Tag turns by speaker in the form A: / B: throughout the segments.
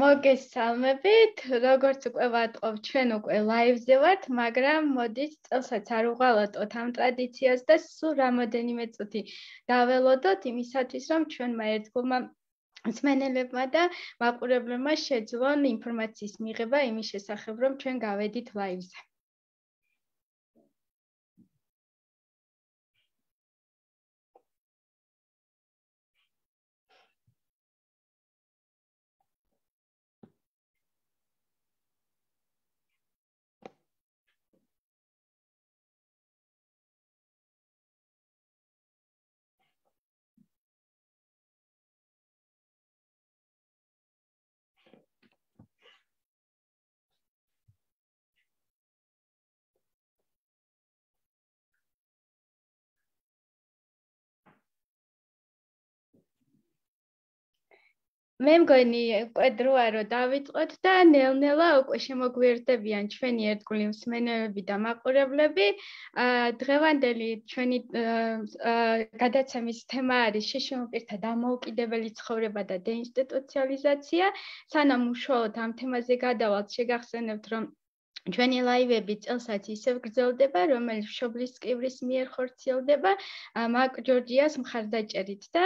A: მოგესალმებით, როგორც უკვე ვატყობ, ჩვენ უკვე ლაივზე ვართ, მაგრამ მოდით წელსაც არ უღალატოთ ამ ტრადიციას და სულ რამოდენიმე წუთი დაველოდოთ იმისათვის, რომ ჩვენმა ერთგულმა მსმენელებმა და მაყურებლებმა შეძლონ ინფორმაციის მიღება იმის შესახებ, რომ ჩვენ გავედით ლაივზე. მე მგონი უკვე დროა რომ დავიწყოთ და ნელ-ნელა უკვე შემოგვიერთდებიან ჩვენი ერთგული მსმენელები და მაყურებლები. დღევანდელი ჩვენი გადაცემის თემა არის შშმ-პირთა დამოუკიდებელი ცხოვრება და დეინსტიტუციალიზაცია. სანამ უშუალოდ ამ თემაზე გადავალთ, შეგახსენებთ, რომ ჩვენი ლაივები წელსაც ისევ გრძელდება, რომელიც მშობლის წკვრის მიერ ხორციელდება მაკ ჯორჯიას მხარდაჭერით და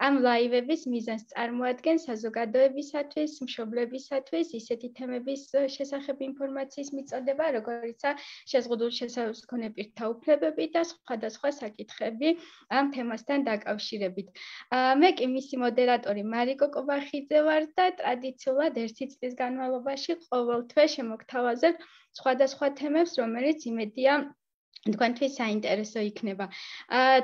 A: ამ ლაივების მიზანს წარმოადგენს საზოგადოებისათვის, მშობლებისათვის ისეთი თემების შესახებ ინფორმაციის მიწოდება, როგორიცაა შეზღუდული შესაძლებლობის მქონე პირთა უფლებები და სხვადასხვა საკითხები ამ თემასთან დაკავშირებით. მე კი მისი მოდერატორი მარიკო კობახიძე ვარ და ტრადიციულად ერთი წლის განმავლობაში ყოველთვე შემოგთავაზებთ სხვადასხვა თემებს, რომელიც იმედია თქვენთვის საინტერესო იქნება.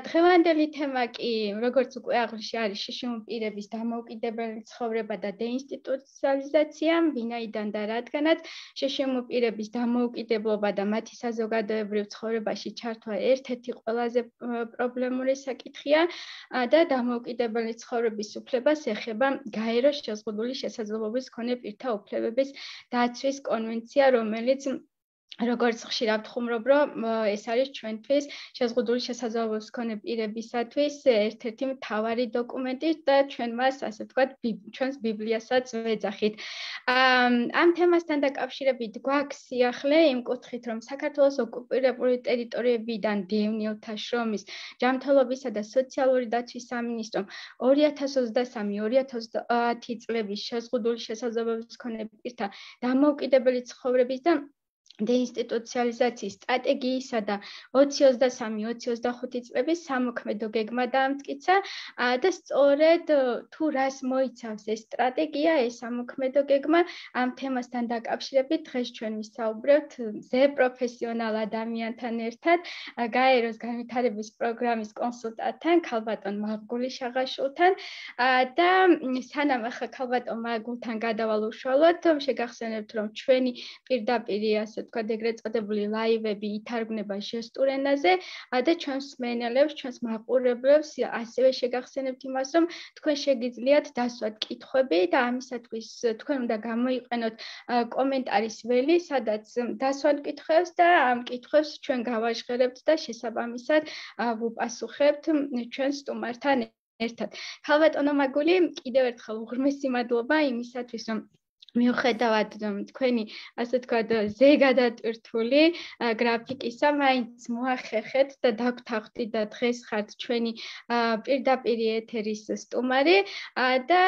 A: დღევანდელი თემა კი, როგორც უკვე აღნიშნე, არის შშმ-პირების დამოუკიდებელი ცხოვრება და დეინსტიტუციალიზაცია, ვინაიდან და რადგანაც შშმ-პირების დამოუკიდებლობა და მათი საზოგადოებრივ ცხოვრებაში ჩართვა ერთ-ერთი ყველაზე პრობლემური საკითხია და დამოუკიდებელი ცხოვრების უფლებას ეხება გაეროს შეზღუდული შესაძლებლობის მქონე პირთა უფლებების დაცვის კონვენცია, რომელიც როგორც ხშირად ვთქვამრობ, რომ ეს არის ჩვენთვის შეზღუდული შესაძლებლობის მქონე პირებისათვის ერთ-ერთი მთავარი დოკუმენტი და ჩვენ მას, ასე ვთქვათ, ჩვენს ბიბლიასაც ვეძახით. ამ თემასთან დაკავშირებით გვაქვს სიახლე იმ კუთხით, რომ საქართველოს ოკუპირებული ტერიტორიებიდან დევნილთა შრომის, ჯანმრთელობისა და სოციალური დაცვის სამინისტრომ 2023-2020 წლების შეზღუდული შესაძლებლობის მქონე პირთა დამოუკიდებელი ცხოვრების და დეინსტიტუციალიზაციის სტრატეგიისა და 2023-2025 წლების სამოქმედო გეგმა დაამტკიცა და სწორედ თუ რას მოიცავს ეს სტრატეგია, ეს სამოქმედო გეგმა, ამ თემასთან დაკავშირებით დღეს ჩვენ ვისაუბრებთ მზე პროფესიონალ ადამიანთან ერთად, გაეროს განვითარების პროგრამის კონსულტანტთან, ქალბატონ მაღგული შაღაშულთან და სანამ ახლა ქალბატონ მაღგულთან გადავალ უშუალოდ, შეგახსენებთ, რომ ჩვენი პირდაპირი ასე თქვა ეგრეთ წოდებული ლაივები ითარგმნება ჟესტურ ენაზე და ჩვენს მსმენელებს, ჩვენს მაყურებლებს ასევე შეგახსენებთ იმას, რომ თქვენ შეგიძლიათ დასვათ კითხვები და ამისათვის თქვენ უნდა გამოიყენოთ კომენტარის ველი, სადაც დასვათ კითხვებს და ამ კითხვებს ჩვენ გავაჟღერებთ და შესაბამისად ვუპასუხებთ ჩვენ სტუმართან ერთად. ქალბატონო მაღგული, კიდევ ერთხელ უღრმესი მადლობა იმისათვის, რომ მიუხედავად თქვენი, ასე ვთქვათ, ზეგადატვირთული გრაფიკისა, მაინც მოახერხეთ და დაგვთანხმდით და დღეს ხართ ჩვენი პირდაპირი ეთერის სტუმარი და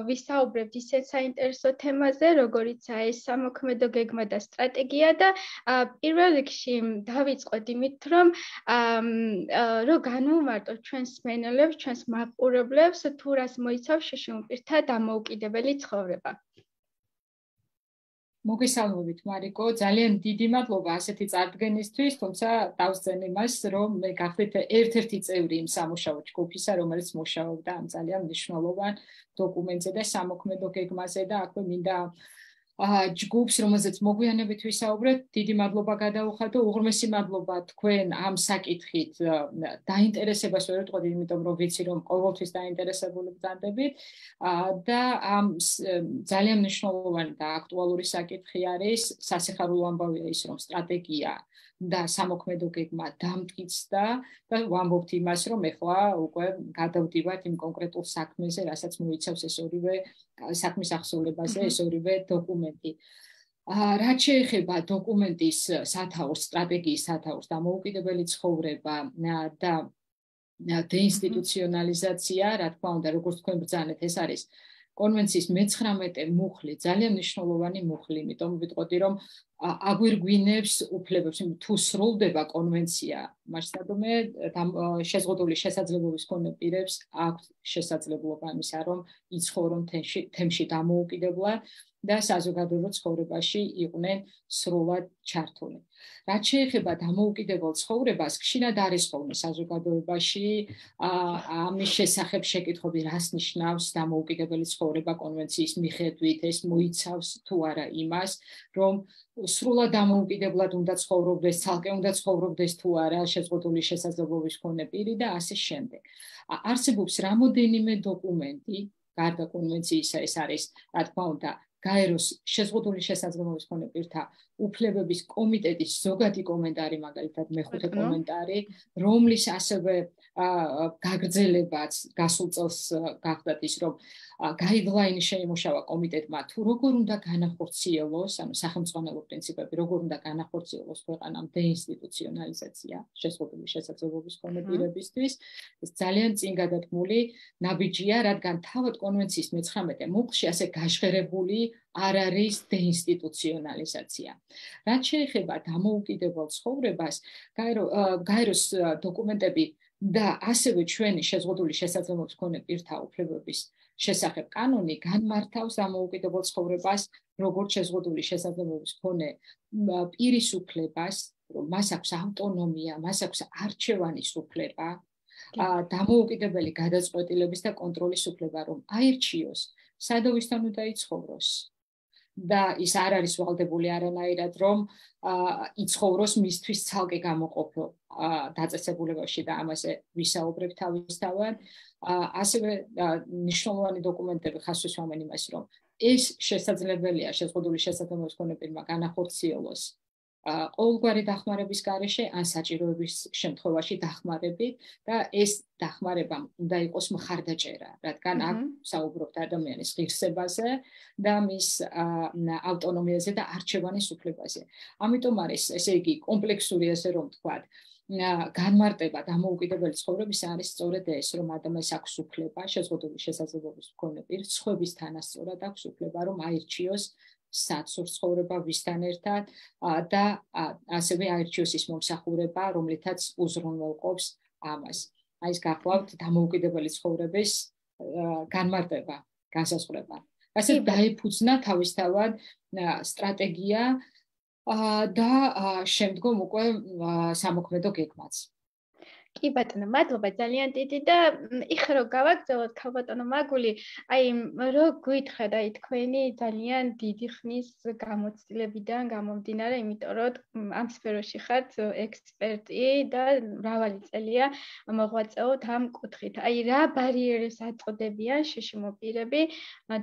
A: ვისაუბრებთ ისეთ საინტერესო თემაზე, როგორიცაა ეს სამოქმედო გეგმა და სტრატეგია და პირველ რიგში დავიწყოთ იმით, რომ განვუმარტოთ ჩვენს მსმენელებს, ჩვენს მაყურებლებს, თუ რას მოიცავს შშმ-პირთა დამოუკიდებელი ცხოვრება.
B: მოგესალმებით მარიკო, ძალიან დიდი მადლობა ასეთი წარდგენისთვის, თუმცა დავსწენ იმას, რომ მე გახდით ერთ-ერთი წევრი იმ სამუშაო ჯგუფისა, რომელიც მუშაობდა ამ ძალიან მნიშვნელოვან დოკუმენტზე და სამოქმედო გეგმაზე და აქვე მინდა ჯგუფს, რომელზეც მოგვიანებით ვისაუბრეთ, დიდი მადლობა გადაუხადო, უღრმესი მადლობა თქვენ ამ საკითხით დაინტერესებას ვერ ვიტყოდი, იმიტომ რომ ვიცი, რომ ყოველთვის დაინტერესებული გრძანდებით და ამ ძალიან მნიშვნელოვანი და აქტუალური საკითხი არის, სასიხარულო ამბავია ის, რომ სტრატეგია და სამოქმედო გეგმა დამტკიცდა და ვამბობთ იმას, რომ ეხლა უკვე გადავდივართ იმ კონკრეტულ საქმეზე, რასაც მოიცავს ეს ორივე საქმის აღსრულებაზე, ეს ორივე დოკუმენტი. რაც შეეხება დოკუმენტის სათაურს, სტრატეგიის სათაურს, დამოუკიდებელი ცხოვრება და დეინსტიტუციონალიზაცია, რა თქმა უნდა, როგორც თქვენ ბრძანეთ, ეს არის კონვენციის მე-19 მუხლი, ძალიან მნიშვნელოვანი მუხლი, იმიტომ ვიტყოდი, რომ აგვირგვინებს უფლებებს, თუ სრულდება კონვენცია, მასშტაბომე შეზღუდული შესაძლებლობის მქონე პირებს აქვს შესაძლებლობა იმისა, რომ იცხოვრონ თემში დამოუკიდებლად და საზოგადოებრივ ცხოვრებაში იყვნენ სრულად ჩართული. რაც შეეხება დამოუკიდებელ ცხოვრებას, ხშირად არის ხოლმე საზოგადოებაში ამის შესახებ შეკითხვები, რას ნიშნავს დამოუკიდებელი ცხოვრება კონვენციის მიხედვით, ეს მოიცავს თუ არა იმას, რომ სრულად დამოუკიდებლად უნდა ცხოვრობდეს, ცალკე უნდა ცხოვრობდეს თუ არა შეზღუდული შესაძლებლობის მქონე პირი და ასე შემდეგ. არსებობს რამოდენიმე დოკუმენტი, გარდა კონვენციისა, ეს არის, რა თქმა უნდა, გაეროს შეზღუდული შესაძლებლობის მქონე პირთა უფლებების კომიტეტის ზოგადი კომენტარი, მაგალითად მე-5 კომენტარი, რომლის ასევე გაგრძელებაც გასულ წელს გახდათ ის, რომ გაიდლაინი შეიმუშავა კომიტეტმა, თუ როგორ უნდა განახორციელოს, ანუ სახელმწიფო პრინციპები, როგორ უნდა განახორციელოს ქვეყანამ დეინსტიტუციონალიზაცია შეზღუდული შესაძლებლობის მქონე პირებისთვის, ეს ძალიან წინ გადადგმული ნაბიჯია, რადგან თავად კონვენციის მე-19 მუხლში ასე გაჟღერებული არ არის დეინსტიტუციონალიზაცია. რაც შეეხება დამოუკიდებელ ცხოვრებას, გაეროს დოკუმენტები და ასევე ჩვენი შეზღუდული შესაძლებლობის მქონე პირთა უფლებების შესახებ კანონი განმართავს დამოუკიდებელ ცხოვრებას, როგორც შეზღუდული შესაძლებლობის მქონე პირის უფლებას, რომ მას აქვს ავტონომია, მას აქვს არჩევანის უფლება, დამოუკიდებელი გადაწყვეტილების და კონტროლის უფლება, რომ აირჩიოს, სადავისთან უნდა იცხოვროს. და ის არ არის ვალდებული არანაირად, რომ იცხოვროს მისთვის ცალკე გამოყოფილ დაწესებულებაში და ამაზე ვისაუბრებ თავისთავად. ასევე მნიშვნელოვანი დოკუმენტები ხაზს უსვამენ იმას, რომ ეს შესაძლებელია შეზღუდული შესაძლებლობის მქონე პირმა განახორციელოს ყოველგვარი დახმარების გარეშე ან საჭიროების შემთხვევაში დახმარებით და ეს დახმარება უნდა იყოს მხარდაჭერა, რადგან აქ საუბრობთ ადამიანის ღირსებაზე და მის ავტონომიაზე და არჩევანის უფლებაზე. ამიტომ არის, ესე იგი, კომპლექსური, ასე რომ ვთქვათ, განმარტება დამოუკიდებელი ცხოვრების არის სწორედ ეს, რომ ადამიანს აქვს უფლება, შეზღუდული შესაძლებლობის მქონე პირს, სხვების თანასწორად აქვს უფლება, რომ აირჩიოს საცურს ცხოვრება ვისთან ერთად და ასევე აირჩიოს ის მომსახურება, რომლითაც უზრუნველყოფს ამას. აი ეს გახლავთ დამოუკიდებელი ცხოვრების განმარტება, განსაზღვრება. ასე დაიფუძნა თავისთავად სტრატეგია და შემდგომ უკვე სამოქმედო გეგმაც.
A: კი ბატონო, მადლობა ძალიან დიდი და იხა რომ გავაგრძელოთ ქალბატონო მაგული, აი რო გითხრათ აი თქვენი ძალიან დიდი ხნის გამოცდილებიდან გამომდინარე, იმიტომ რომ ამ სფეროში ხართ ექსპერტი და მრავალი წელია მოღვაწეობთ ამ კუთხით. აი რა ბარიერებს აწყდებიან შშმ პირები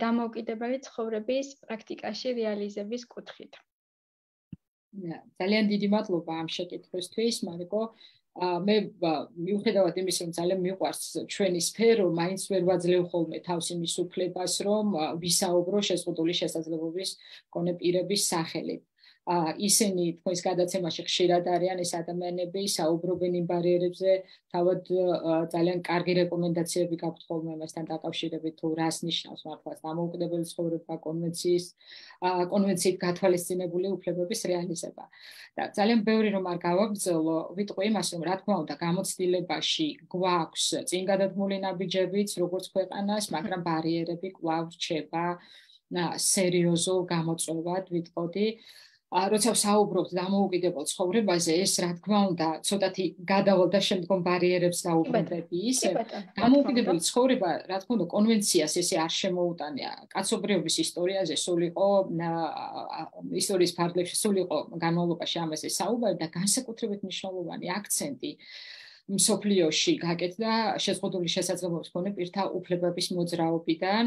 A: დამოუკიდებელი ცხოვრების პრაქტიკაში რეალიზების კუთხით?
B: ძალიან დიდი მადლობა ამ შეკითხვისთვის, მარიკო. მე მიუხედავად იმისა, რომ ძალიან მიყვარს ჩვენი სფერო, მაინც ვერ ვაძლევ ხოლმე თავს იმის უფლებას, რომ ვისაუბრო შეზღუდული შესაძლებლობის მქონე პირების სახელით. ისინი თქვენს გადაცემაში ხშირად არიან ეს ადამიანები, საუბრობენ იმ ბარიერებზე, თავად ძალიან კარგი რეკომენდაციები გაქვთ ხოლმე მასთან დაკავშირებით, თუ რას ნიშნავს მართლაც დამოუკიდებელი ცხოვრება, კონვენციით გათვალისწინებული უფლებების რეალიზება. და ძალიან ბევრი რომ არ გავაგრძელო, ვიტყვი იმას, რომ რა თქმა უნდა, გამოცდილებაში გვაქვს წინ გადადგმული ნაბიჯებიც, როგორც ქვეყანას, მაგრამ ბარიერები კვლავ რჩება სერიოზულ გამოწვევად, ვიტყოდი. როცა ვსაუბრობთ დამოუკიდებელ ცხოვრებაზე, ეს რა თქმა უნდა, ცოტათი გადავალ და შემდგომ ბარიერებს დაუბრუნდები ისე. დამოუკიდებელი ცხოვრება, რა თქმა უნდა, კონვენციას ესე არ შემოუტანია. კაცობრიობის ისტორიაზე სულ იყო ისტორიის ფარგლებში სულ იყო განმავლობაში ამაზე საუბარი და განსაკუთრებით მნიშვნელოვანი აქცენტი მსოფლიოში გაკეთდა შეზღუდული შესაძლებლობის მქონე პირთა უფლებების მოძრაობიდან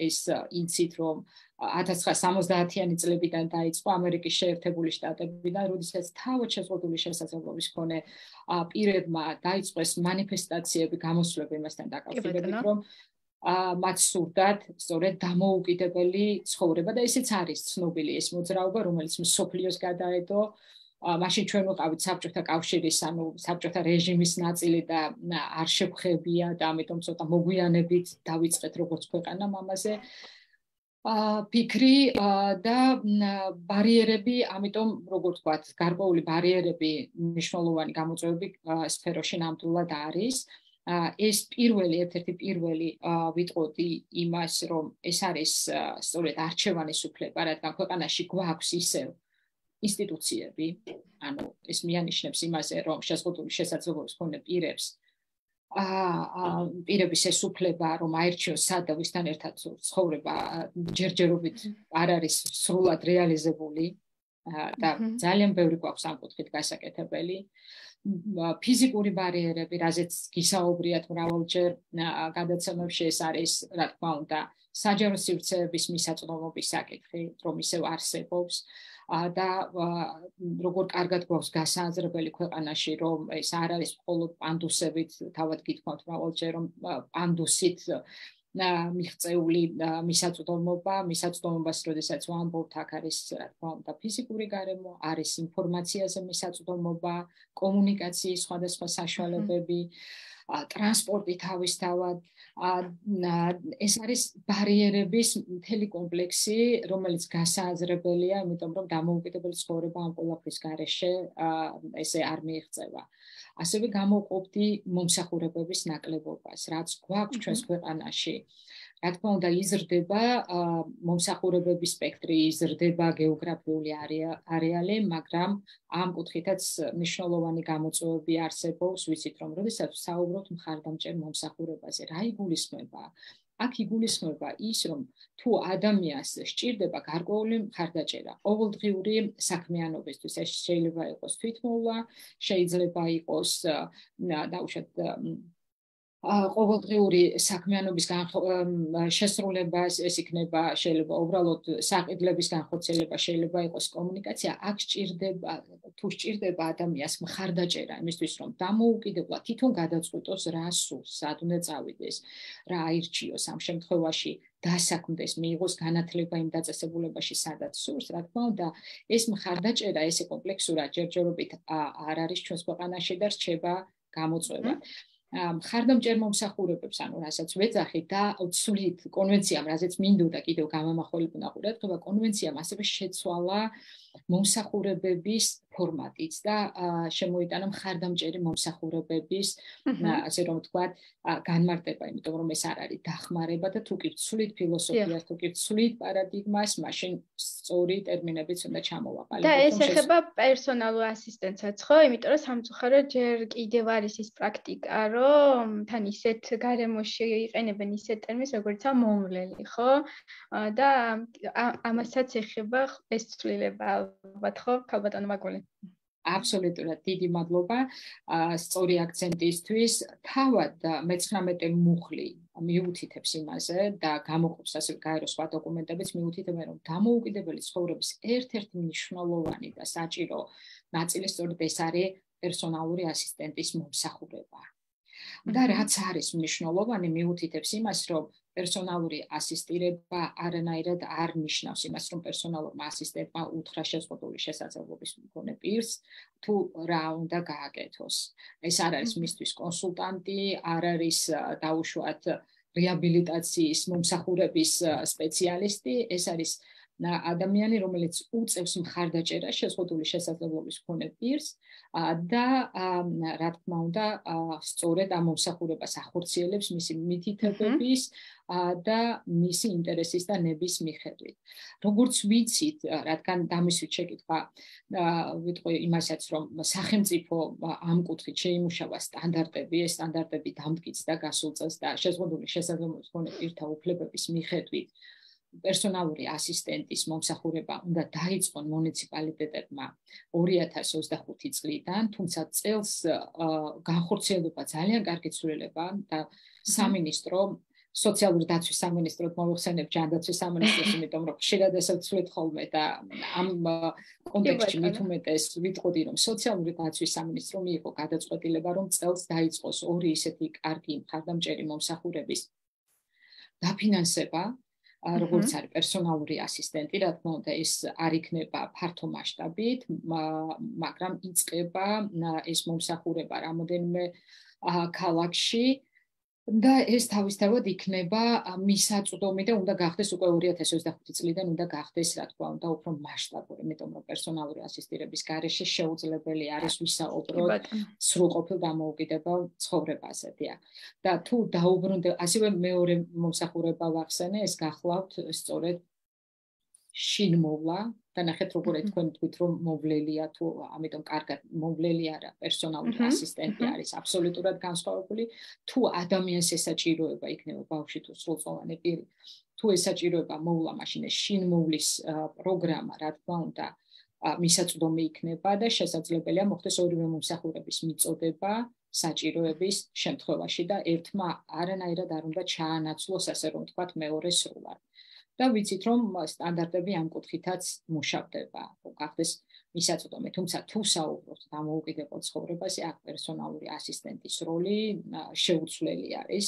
B: ეს იცით რომ 1970-იანი წლებიდან დაიწყო ამერიკის შეერთებული შტატებიდან, როდესაც თავად შეზღუდული შესაძლებლობის მქონე პირებმა დაიწყეს მანიფესტაციები, გამოსვლები იმასთან დაკავშირებით, რომ მათ სურდათ სწორედ დამოუკიდებელი ცხოვრება და ესეც არის ცნობილი ეს მოძრაობა, რომელიც მსოფლიოს გადაედო. მაშინ ჩვენ ვიყავით საბჭოთა კავშირის, ანუ საბჭოთა რეჟიმის ნაწილი და არ შევხებია და ამიტომ ცოტა მოგვიანებით დავიწყეთ როგორც ქვეყანამ ამაზე ფიქრი და ბარიერები, ამიტომ როგორ ვთქვათ, გარკვეული ბარიერები მნიშვნელოვანი გამოწვევები სფეროში ნამდვილად არის. ეს ერთ-ერთი პირველი ვიტყოდი იმას, რომ ეს არის სწორედ არჩევანის უფლება, რადგან ქვეყანაში გვაქვს ისევ ინსტიტუციები, ანუ ეს მიანიშნებს იმაზე, რომ შეზღუდული შესაძლებლობის მქონე პირების ეს უფლება, რომ აირჩიოს სად და ვისთან ერთად ცხოვრება, ჯერჯერობით არ არის სრულად რეალიზებული და ძალიან ბევრი გვაქვს ამ კუთხით გასაკეთებელი. ფიზიკური ბარიერები, რაზეც გისაუბრიათ მრავალჯერ გადაცემებში, ეს არის, რა თქმა უნდა, საჯარო სივრცეების მისაწვდომობის საკითხი, რომ ისევ არსებობს და როგორ კარგად გვაქვს გასააზრებელი ქვეყანაში, რომ ეს არ არის მხოლოდ პანდუსებით, თავად გითხოვთ მრავალჯერ, რომ პანდუსით მიღწეული მისაწვდომობას, როდესაც ვამბობთ, აქ არის, რა თქმა უნდა, ფიზიკური გარემო, არის ინფორმაციაზე მისაწვდომობა, კომუნიკაციის სხვადასხვა საშუალებები, ტრანსპორტი თავისთავად. ეს არის ბარიერების მთელი კომპლექსი, რომელიც გასააზრებელია, იმიტომ რომ დამოუკიდებელი ცხოვრება ამ ყველაფრის გარეშე ესე არ მიიღწევა. ასევე გამოვყოფდი მომსახურებების ნაკლებობას, რაც გვაქვს ჩვენს ქვეყანაში. რა თქმა უნდა, იზრდება მომსახურებების სპექტრი, იზრდება გეოგრაფიული არეალი, მაგრამ ამ კუთხითაც მნიშვნელოვანი გამოწვევები არსებობს, ვიცით რომ როდესაც ვსაუბრობთ მხარდამჭერ მომსახურებაზე, რა იგულისხმება? აქ იგულისხმება ის, რომ თუ ადამიანს სჭირდება გარკვეული მხარდაჭერა, ყოველდღიური საქმიანობისთვის, ეს შეიძლება იყოს თვითმოვლა, შეიძლება იყოს დაუშვათ ყოველდღიური საქმიანობის შესრულება, ეს იქნება შეიძლება უბრალოდ საყიდლების განხორციელება, შეიძლება იყოს კომუნიკაცია, აქ სჭირდება ადამიანს მხარდაჭერა იმისთვის, რომ დამოუკიდებლად თვითონ გადაწყვიტოს რა სურს, სად უნდა წავიდეს, რა აირჩიოს ამ შემთხვევაში დასაქმდეს, მიიღოს განათლება იმ დაწესებულებაში, სადაც სურს, რა თქმა უნდა, ეს მხარდაჭერა ესე კომპლექსურად ჯერჯერობით არ არის ჩვენს ქვეყანაში და რჩება გამოწვევა. მხარდამჭერ მომსახურებებს, ანუ რასაც ვეძახით და ცვლით კონვენციამ, რაზეც მინდოდა კიდევ გამამახვილებუნა ყურადღება, კონვენციამ ასევე შეცვალა მომსახურებების ფორმატიც და შემოიტანა მხარდამჭერი მომსახურებების, ასე რომ ვთქვათ, განმარტება, იმიტომ რომ ეს არ არის დახმარება და თუ კი ვცვლით ფილოსოფიას, თუ კი ვცვლით პარადიგმას, მაშინ სწორი ტერმინებიც უნდა ჩამოვაყალიბოთ.
A: და ეს ეხება პერსონალურ ასისტენტსაც, ხო? იმიტომ რომ სამწუხაროდ ჯერ კიდევ არის ის პრაქტიკა, რომ თან ისეთ გარემოში იყენებენ ისეთ ტერმინს, როგორიცაა მომვლელი, ხო? და ამასაც ეხება ეს ცვლილება ალბათ, ხო? ქალბატონო მაგული.
B: აბსოლუტურად დიდი მადლობა სწორი აქცენტისთვის. თავად მე-19 მუხლი მიუთითებს იმაზე და გამოყოფს ასევე გაერო სხვა დოკუმენტებიც მიუთითებენ, რომ დამოუკიდებელი ცხოვრების ერთ-ერთი მნიშვნელოვანი და საჭირო ნაწილი სწორედ ეს არის პერსონალური ასისტენტის მომსახურება. და რაც არის მნიშვნელოვანი, მიუთითებს იმას, რომ პერსონალური ასისტირება არანაირად არ ნიშნავს იმას, რომ პერსონალურმა ასისტენტმა უთხრა შეზღუდული შესაძლებლობის მქონე პირს, თუ რა უნდა გააკეთოს. ეს არ არის მისთვის კონსულტანტი, არ არის დაუშვათ რეაბილიტაციის მომსახურების სპეციალისტი, ეს არის ადამიანი, რომელიც უწევს მხარდაჭერას შეზღუდული შესაძლებლობის მქონე პირს და რა თქმა უნდა, სწორედ ამ მომსახურებას ახორციელებს მისი მითითებების და მისი ინტერესის და ნების მიხედვით. როგორც ვიცით, რადგან დამისვით შეკითხვა ვიტყვი იმასაც, რომ სახელმწიფო ამ კუთხით შეიმუშავა სტანდარტები, ეს სტანდარტები დამტკიცდა გასულ წელს და შეზღუდული შესაძლებლობის მქონე პირთა უფლებების მიხედვით პერსონალური ასისტენტის მომსახურება უნდა დაიწყონ მუნიციპალიტეტებმა 2025 წლიდან, თუმცა წელს განხორციელდება ძალიან კარგი ცვლილება და სამინისტრო სოციალური დაცვის სამინისტროდ მოვიხსენებ ჯანდაცვის სამინისტროს, იმიტომ რომ ხშირად ესე ვცვლით ხოლმე და ამ კონტექსტში მით უმეტეს ვიტყოდი, რომ სოციალური დაცვის სამინისტრო მიიღო გადაწყვეტილება, რომ წელს დაიწყოს ორი ისეთი კარგი მხარდამჭერი მომსახურების დაფინანსება, როგორც არის პერსონალური ასისტენტი, რა თქმა უნდა, ეს არ იქნება ფართო მასშტაბით, მაგრამ იწყება ეს მომსახურება რამოდენიმე ქალაქში და ეს თავისთავად იქნება მისაწვდომი და უნდა გახდეს უკვე 2025 წლიდან უნდა გახდეს, რა თქმა უნდა, უფრო მასშტაბური, იმიტომ რომ პერსონალური ასისტირების გარეშე შეუძლებელი არის ვისაუბროთ სრულყოფილ დამოუკიდებელ ცხოვრებაზე, დიახ. და თუ დაუბრუნდეთ, ასევე მეორე მომსახურება ვახსენე, ეს გახლავთ სწორედ შინმოვლა და ნახეთ როგორ თქვენ თქვით რომ მოვლელია თუ ამიტომ კარგად მოვლელი არა პერსონალური ასისტენტი არის აბსოლუტურად განსხვავებული თუ ადამიანს ესაჭიროება იქნება ბავშვი თუ სრულწლოვანი პირი თუ ესაჭიროება მოვლა მაშინ ეს შინმოვლის პროგრამა რა თქმა უნდა მისაწვდომი იქნება და შესაძლებელია მოხდეს ორივე მომსახურების მიწოდება საჭიროების შემთხვევაში და ერთმა არანაირად არ უნდა ჩაანაცვლოს ასე რომ ვთქვათ მეორე სრულად და ვიცით რომ სტანდარტები ამ კუთხითაც მუშავდება, გახდეს მისაწვდომი, თუმცა თუ საუბრობთ დამოუკიდებელ ცხოვრებაზე, აქ პერსონალური ასისტენტის როლი შეუცვლელი არის,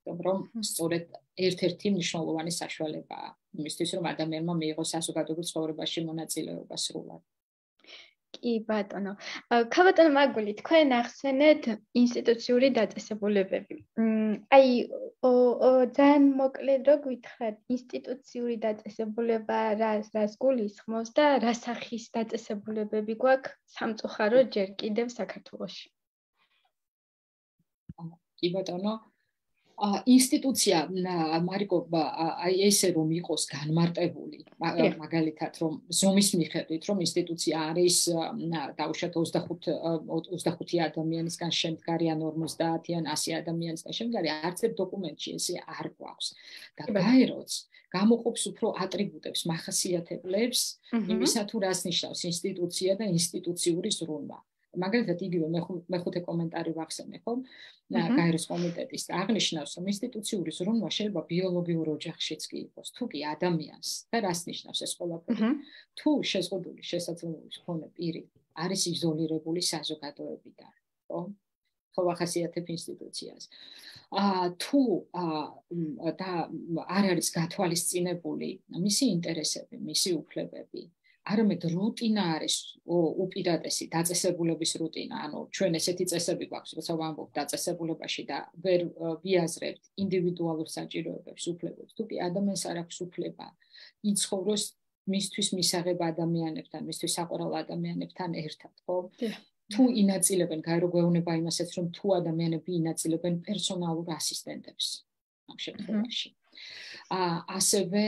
B: რომ სწორედ ერთ-ერთი მნიშვნელოვანი საშუალებაა იმისთვის, რომ ადამიანმა მიიღოს საზოგადოებრივ ცხოვრებაში მონაწილეობა სრულად.
A: კი ბატონო. ქალბატონო მაგული, თქვენ ახსენეთ ინსტიტუციური დაწესებულებები. აი ძალიან მოკლედ რო გითხრათ, ინსტიტუციური დაწესებულება რას გულისხმობს და რა სახის დაწესებულებები გვაქვს სამწუხაროდ ჯერ კიდევ საქართველოში?
B: კი ბატონო. ინსტიტუცია მარიკო აი ესე რომ იყოს განმარტებული მაგალითად რომ ზომის მიხედვით რომ ინსტიტუცია არის დაუშვათ 25 ადამიანისგან შემდგარი ან 50 ან 100 ადამიანისგან შემდგარი არც ერთ დოკუმენტში ესე არ გვაქვს და გაეროც გამოყოფს უფრო ატრიბუტებს მახასიათებლებს იმისა თუ რას ნიშნავს ინსტიტუცია და ინსტიტუციური ზრუნვა მაგალითად იგივე მეხუთე კომენტარი ვახსენე ხო გაეროს კომიტეტის აღნიშნავს რომ ინსტიტუციური ზრუნვა შეიძლება ბიოლოგიურ ოჯახშიც კი იყოს თუ კი ადამიანს და რას ნიშნავს ეს ყველაფერი თუ შეზღუდული შესაძლებლობის მქონე პირი არის იზოლირებული საზოგადოებიდან ხო ხო ახასიათებ ინსტიტუციას თუ და არ არის გათვალისწინებული მისი ინტერესები მისი უფლებები არამედ რუტინა არის უპირატესი დაწესებულების რუტინა, ანუ ჩვენ ესეთი წესები გვაქვს, როცა ვამბობთ დაწესებულებაში და ვერ ვიაზრებთ ინდივიდუალურ საჭიროებებს, უფლებებს, თუ კი ადამიანს არ აქვს უფლება იცხოვროს მისთვის მისაღებ ადამიანებთან, მისთვის საყვარელ ადამიანებთან ერთად, ხო? თუ ინაწილებენ, გაერო გვეუბნება იმასაც, რომ თუ ადამიანები ინაწილებენ პერსონალურ ასისტენტებს ამ შემთხვევაში. ასევე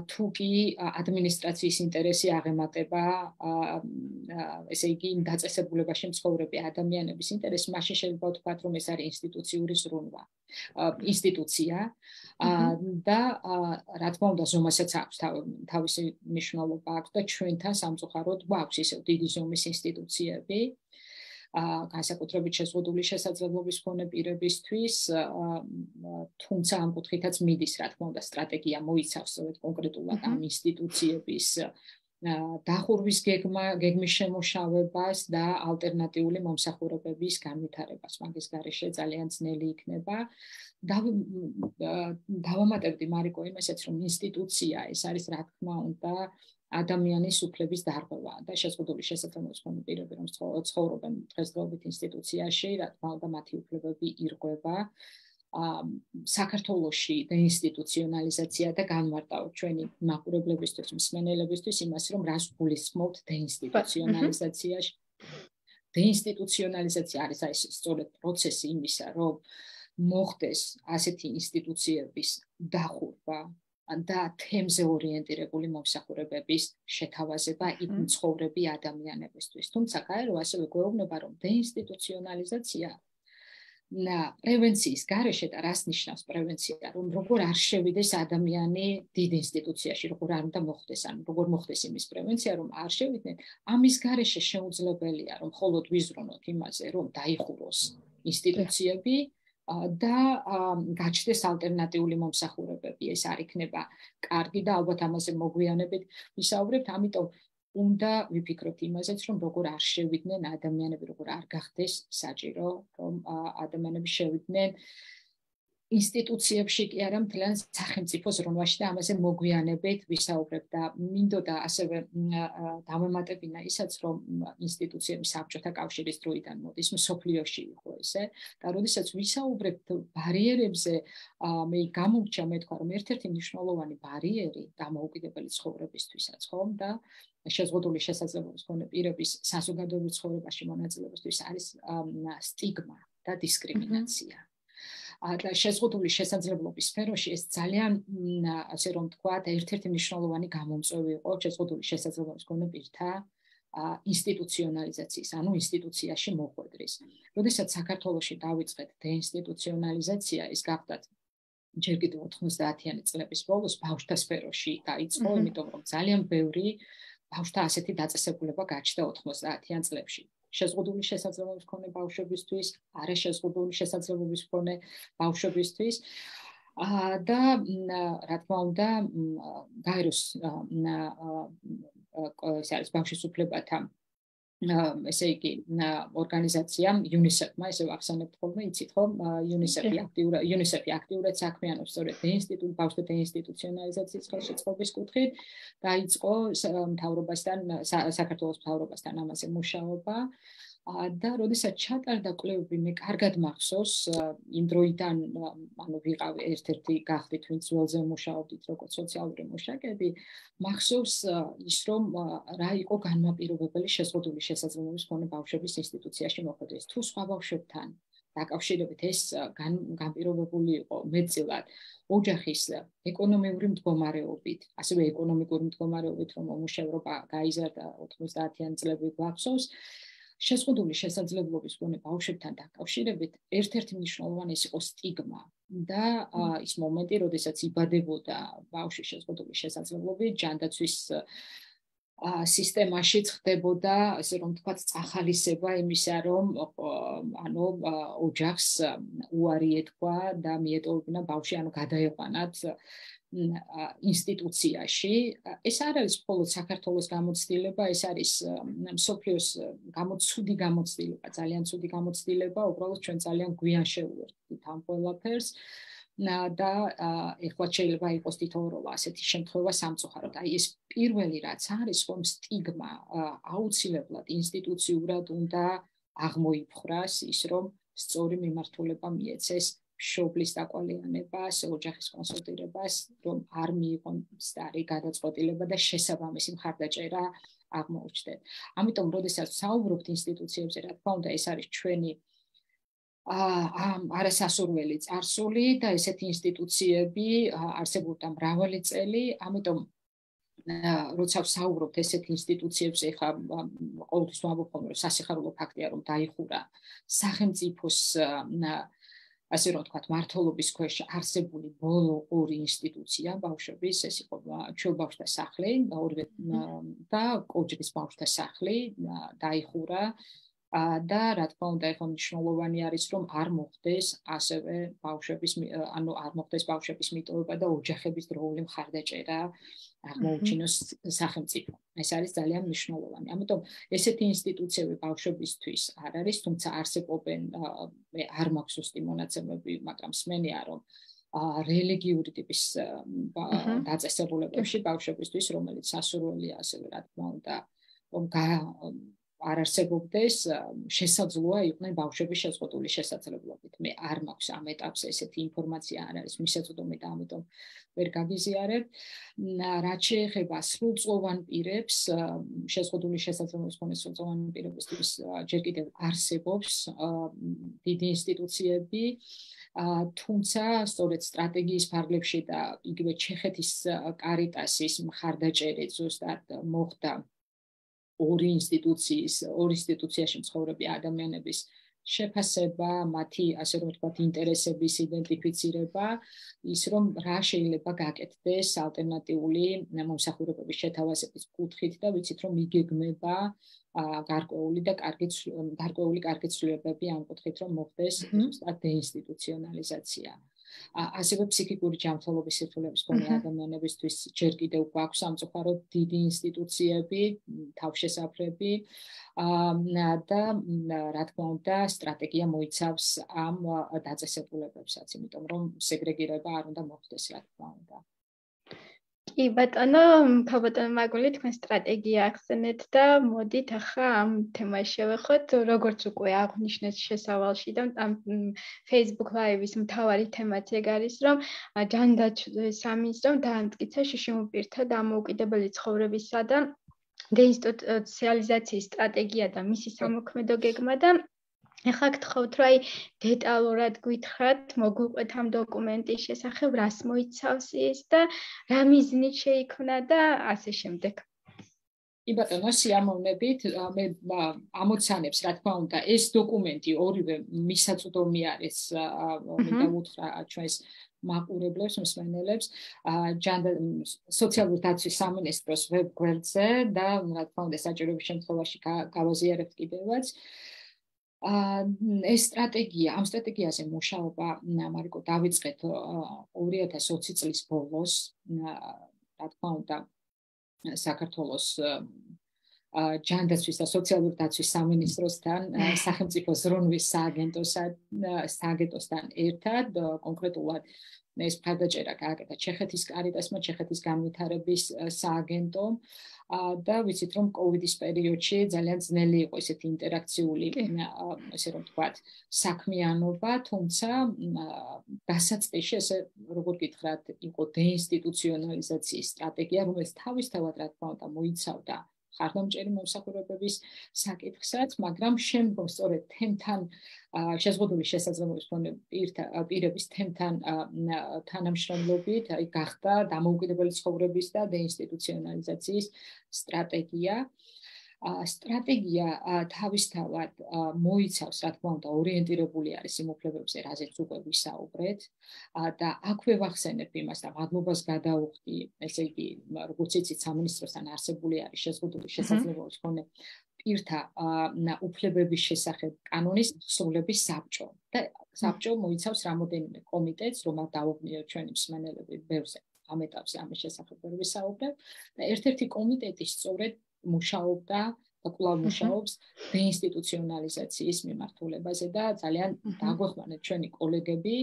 B: თუ კი ადმინისტრაციის ინტერესი აღემატება ესე იგი იმ დაწესებულებაში მცხოვრები ადამიანების ინტერესი მაშინ შეიძლება ვთქვათ რომ ეს არის ინსტიტუციური ზრუნვა ინსტიტუცია და რა თქმა უნდა ზომასაც აქვს თავისი მნიშვნელობა აქვს და ჩვენთან სამწუხაროდ გვაქვს ისევ დიდი ზომის ინსტიტუციები განსაკუთრებით შეზღუდული შესაძლებლობის მქონე პირებისთვის, თუმცა ამ კუთხითაც მიდის, რა თქმა უნდა, სტრატეგია მოიცავს სწორედ კონკრეტულად ამ ინსტიტუციების დახურვის გეგმის შემუშავებას და ალტერნატიული მომსახურებების განვითარებას. მაგის გარეშე ძალიან ძნელი იქნება. დავამატებდი მარიკო იმასაც, რომ ინსტიტუცია ეს არის, რა თქმა უნდა, ადამიანის უფლების დარღვევა და შეზღუდული შესაძლებლობის მქონე პირები რომ ცხოვრობენ დღესდღეობით ინსტიტუციაში, რა თქმა უნდა, მათი უფლებები ირღვევა. საქართველოში დეინსტიტუციონალიზაცია და განმარტავთ ჩვენი მაყურებლებისთვის, მსმენელებისთვის იმას, რომ რას გულისხმობთ დეინსტიტუციონალიზაციაში. დეინსტიტუციონალიზაცია არის აი სწორედ პროცესი იმისა, რომ მოხდეს ასეთი ინსტიტუციების დახურვა და თემზე ორიენტირებული მომსახურებების შეთავაზება იქ მცხოვრები ადამიანებისთვის. თუმცა გაერო ასევე გვეუბნება, რომ დეინსტიტუციონალიზაცია პრევენციის გარეშე და რას ნიშნავს პრევენცია, რომ როგორ არ შევიდეს ადამიანი დიდ ინსტიტუციაში, როგორ არ უნდა მოხდეს, ან როგორ მოხდეს იმის პრევენცია, რომ არ შევიდნენ, ამის გარეშე შეუძლებელია, რომ მხოლოდ ვიზრუნოთ იმაზე, რომ დაიხუროს ინსტიტუციები და გაჩნდეს ალტერნატიული მომსახურებები. ეს არ იქნება კარგი და ალბათ ამაზე მოგვიანებით ვისაუბრებთ, ამიტომ უნდა ვიფიქროთ იმაზეც, რომ როგორ არ შევიდნენ ადამიანები, როგორ არ გახდეს საჭირო, რომ ადამიანები შევიდნენ ინსტიტუციებში კი არა მთლიან სახელმწიფო ზრუნვაში და ამაზე მოგვიანებით ვისაუბრებთ და მინდოდა ასევე დავემატებინა ისაც, რომ ინსტიტუციები საბჭოთა კავშირის დროიდან მოდის, მსოფლიოში იყო ესე და როდესაც ვისაუბრებთ ბარიერებზე, მე გამომჩა მეთქვა, რომ ერთ-ერთი მნიშვნელოვანი ბარიერი დამოუკიდებელი ცხოვრებისთვისაც, ხომ და შეზღუდული შესაძლებლობის მქონე პირების საზოგადოებრივ ცხოვრებაში მონაწილეობისთვის არის სტიგმა და დისკრიმინაცია. და შეზღუდული შესაძლებლობის სფეროში ეს ძალიან, ასე რომ ვთქვა, ერთ-ერთი მნიშვნელოვანი გამომწვევი იყო შეზღუდული შესაძლებლობის მქონე პირთა ინსტიტუციონალიზაციის, ანუ ინსტიტუციაში მოხვედრის. როდესაც საქართველოში დავიწყეთ დეინსტიტუციონალიზაცია, ის გახდათ ჯერ კიდევ 90-იანი წლების ბოლოს ბავშვთა სფეროში დაიწყო, იმიტომ რომ ძალიან ბევრი ბავშვთა ასეთი დაწესებულება გაჩნდა 90-იან წლებში. შეზღუდული შესაძლებლობის მქონე ბავშვებისთვის, არაშეზღუდული შესაძლებლობის მქონე ბავშვებისთვის და რა თქმა უნდა, გაეროს ეს არის ბავშვის უფლებათა ესე იგი ორგანიზაცია UNICEF-მა, ესე ვახსენებთ ხოლმე, იცით ხომ, UNICEF-ი აქტიურად საქმიანობს სწორედ ბავშვთა დეინსტიტუციონალიზაციის ხელშეწყობის კუთხით, დაიწყო მთავრობასთან, საქართველოს მთავრობასთან ამაზე მუშაობა და როდესაც ჩატარდა კვლევები, მე კარგად მახსოვს, იმ დროიდან, ანუ ვიყავ ერთ-ერთი გახდით, ვინც ველზე მუშაობდით, როგორც სოციალური მუშაკები, მახსოვს ის, რომ რა იყო განმაპირობებელი შეზღუდული შესაძლებლობის მქონე ბავშვების ინსტიტუციაში მოხვედრის. თუ სხვა ბავშვებთან დაკავშირებით ეს განპირობებული იყო მეტწილად ოჯახის ეკონომიური მდგომარეობით, ასევე ეკონომიკური მდგომარეობით, რომ უმუშევრობა გაიზარდა 90-იანი წლები გვახსოვს. შეზღუდული შესაძლებლობის მქონე ბავშვებთან დაკავშირებით ერთ-ერთი მნიშვნელოვანი იყო სტიგმა და ის მომენტი, როდესაც იბადებოდა ბავშვი შეზღუდული შესაძლებლობით, ჯანდაცვის სისტემაშიც ხდებოდა, ასე რომ თქვა, წახალისება იმისა, რომ ანუ ოჯახს უარი ეთქვა და მიეტოვებინა ბავშვი, ანუ გადაეყვანათ ინსტიტუციაში. ეს არ არის მხოლოდ საქართველოს გამოცდილება, ეს არის მსოფლიოს ცუდი გამოცდილება, ძალიან ცუდი გამოცდილება, უბრალოდ ჩვენ ძალიან გვიან შევუერთდით ამ ყველაფერს და ეხლა შეიძლება იყოს თითოეულ ასეთი შემთხვევა სამწუხაროდ. აი ეს პირველი რაც არის, რომ სტიგმა აუცილებლად ინსტიტუციურად უნდა აღმოიფხრას ის, რომ სწორი მიმართულება მიეცეს მშობლის დაკვალიანებას, ოჯახის კონსულტირებას, რომ არ მიიღონ სტარი გადაწყვეტილება და შესაბამისი მხარდაჭერა აღმოუჩნდეთ. ამიტომ, როდესაც ვსაუბრობთ ინსტიტუციებზე, რა თქმა უნდა, ეს არის ჩვენი არასასურველი წარსული და ესეთი ინსტიტუციები არსებობდა მრავალი წელი, ამიტომ როცა ვსაუბრობთ ესეთ ინსტიტუციებზე, ხა ყოველთვის ვამბობ, რომ სასიხარულო ფაქტია, რომ დაიხურა სახელმწიფოს ასე რომ ვთქვათ, მართლობის ქვეშ არსებული ბოლო ორი ინსტიტუცია ბავშვების, ეს იყო ჩვეულ ბავშვთა სახლი და კოჯრის ბავშვთა სახლი დაიხურა და რა თქმა უნდა, ეხლა მნიშვნელოვანი არის, რომ არ მოხდეს ასევე ბავშვების მიტოვება და ოჯახების დროული მხარდაჭერა აღმოუჩინოს სახელმწიფო. ეს არის ძალიან მნიშვნელოვანი. ამიტომ ესეთი ინსტიტუციები ბავშვებისთვის არ არის, თუმცა არსებობენ, არ მაქვს ზუსტი მონაცემები, მაგრამ სმენია, რომ რელიგიური ტიპის დაწესებულებებში ბავშვებისთვის, რომელიც სასურველია, ასევე რა თქმა უნდა, რომ არ არსებობდეს, შესაძლოა იყვნენ ბავშვების შეზღუდული შესაძლებლობით. მე არ მაქვს ამ ეტაპზე ესეთი ინფორმაცია არ არის მისაწვდომი და ამიტომ ვერ გაგიზიარებ. რაც შეეხება სრულწლოვან პირებს, შეზღუდული შესაძლებლობის მქონე სრულწლოვან პირებისთვის ჯერ კიდევ არსებობს დიდი ინსტიტუციები, თუმცა სწორედ სტრატეგიის ფარგლებში და იგივე ჩეხეთის კარიტასის მხარდაჭერით ზუსტად მოხდა ორი ინსტიტუციაში მცხოვრები ადამიანების შეფასება, მათი ასე რომ ვთქვათ, ინტერესების იდენტიფიცირება, ის რომ რა შეიძლება გაკეთდეს ალტერნატიული მომსახურებების შეთავაზების კუთხით და ვიცით რომ იგეგმება გარკვეული კარგი ცვლილებები ამ კუთხით რომ მოხდეს დეინსტიტუციონალიზაცია. ასევე ფსიქიკური ჯანმრთელობის სირთულეების მქონე ადამიანებისთვის ჯერ კიდევ გვაქვს სამწუხაროდ დიდი ინსტიტუციები, თავშესაფრები და რა თქმა უნდა სტრატეგია მოიცავს ამ დაწესებულებებსაც, იმიტომ რომ სეგრეგირება არ უნდა მოხდეს, რა თქმა უნდა.
A: კი ბატონო, ქალბატონო მაგული თქვენ სტრატეგია ახსენეთ და მოდით ახლა ამ თემას შევეხოთ, როგორც უკვე აღნიშნეთ შესავალში და ამ Facebook Live-ის მთავარი თემაც ეგ არის, რომ ჯანდაცვის სამინისტრომ დაამტკიცა შიშიმოპირთა დამოუკიდებელი ცხოვრებისა და დეინსტიტუციალიზაციის სტრატეგია და მისი სამოქმედო გეგმა და ეხლა გთხოვთ, რომ დეტალურად გითხრათ, მოგვიყვეთ ამ დოკუმენტის შესახებ, რას მოიცავს ის და რა მიზნით შეიქმნა და ასე შემდეგ.
B: კი ბატონო, სიამოვნებით, მე ამოცანებს, რა თქმა უნდა, ეს დოკუმენტი ორივე მისაწვდომი არის, მინდა უთხრა ჩვენს მაყურებლებს, მსმენელებს, სოციალური დაცვის სამინისტროს ვებგვერდზე და რა თქმა უნდა, საჭიროების შემთხვევაში გავაზიარებთ კიდევაც. ეს სტრატეგია, ამ სტრატეგიაზე მუშაობა, მარიკო, დავიწყეთ 2020 წლის ბოლოს, რა თქმა უნდა, საქართველოს ჯანდაცვის და სოციალური დაცვის სამინისტროსთან, სახელმწიფო ზრუნვის სააგენტოსთან ერთად, კონკრეტულად ეს მხარდაჭერა გააკეთა ჩეხეთის კარიტასმა, ჩეხეთის განვითარების სააგენტომ და ვიცით რომ კოვიდის პერიოდში ძალიან ძნელი იყო ესეთი ინტერაქციული, ესე რომ ვთქვათ, საქმიანობა, თუმცა დასაწყისში ესე როგორ გითხრათ, იყო დეინსტიტუციონალიზაციის სტრატეგია, რომელიც თავისთავად რა თქმა უნდა მოიცავდა ხარდამჭერი მომსახურებების საკითხსაც, მაგრამ შემდგომ სწორედ თემთან შეზღუდული შესაძლებლობის მქონე პირების თემთან თანამშრომლობით გახდა დამოუკიდებელი ცხოვრების და დეინსტიტუციონალიზაციის სტრატეგია. სტრატეგია თავისთავად მოიცავს, რა თქმა უნდა, ორიენტირებული არის იმ უფლებებზე, რაზეც უკვე ვისაუბრეთ და აქვე ვახსენებ იმას და მადლობას გადავუხდი, ესე იგი, როგორც იცით, სამინისტროსთან არსებული არის შეზღუდული შესაძლებლობის მქონე პირთა უფლებების შესახებ კანონის სრულების საბჭო და საბჭო მოიცავს რამოდენიმე კომიტეტს, რომელსაც დავუყენებთ ჩვენი მსმენელები, ბევრზე ამ ეტაპზე ამის შესახებ ვისაუბრებ და ერთ-ერთი კომიტეტი სწორედ მუშაობდა და კვლავ მუშაობს დეინსტიტუციონალიზაციის მიმართულებაზე და ძალიან დაგვეხმარეთ ჩვენი კოლეგები,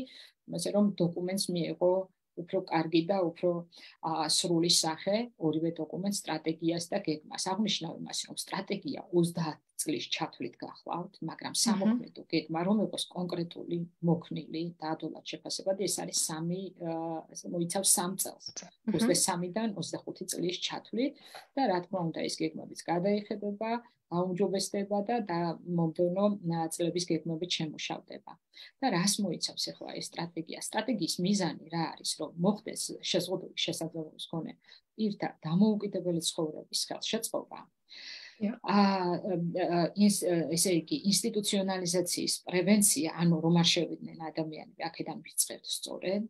B: ასე რომ დოკუმენტს მიიღო უფრო კარგი და უფრო სრული სახე ორივე დოკუმენტს, სტრატეგიას და გეგმას. აღნიშნავ იმას, რომ სტრატეგია 30 წლის ჩათვლით გახლავთ, მაგრამ სამოქმედო გეგმა რომ იყოს კონკრეტული, მოქნილი და ადვილად შეფასებადი, ეს არის მოიცავს 3 წელს. 23-დან 25 წლის ჩათვლით და რა თქმა უნდა ეს გეგმებიც გადაიხედება, გაუმჯობესდება და მომდევნო წლების გეგმებით შემუშავდება. და რას მოიცავს ახლა ეს სტრატეგია? სტრატეგიის მიზანი რა არის, რომ მოხდეს შეზღუდული შესაძლებლობის მქონე პირთა დამოუკიდებელი ცხოვრების ხელშეწყობა. ესე იგი, ინსტიტუციონალიზაციის პრევენცია, ანუ რომ არ შევიდნენ ადამიანები, აქედან ვიწყებთ სწორედ.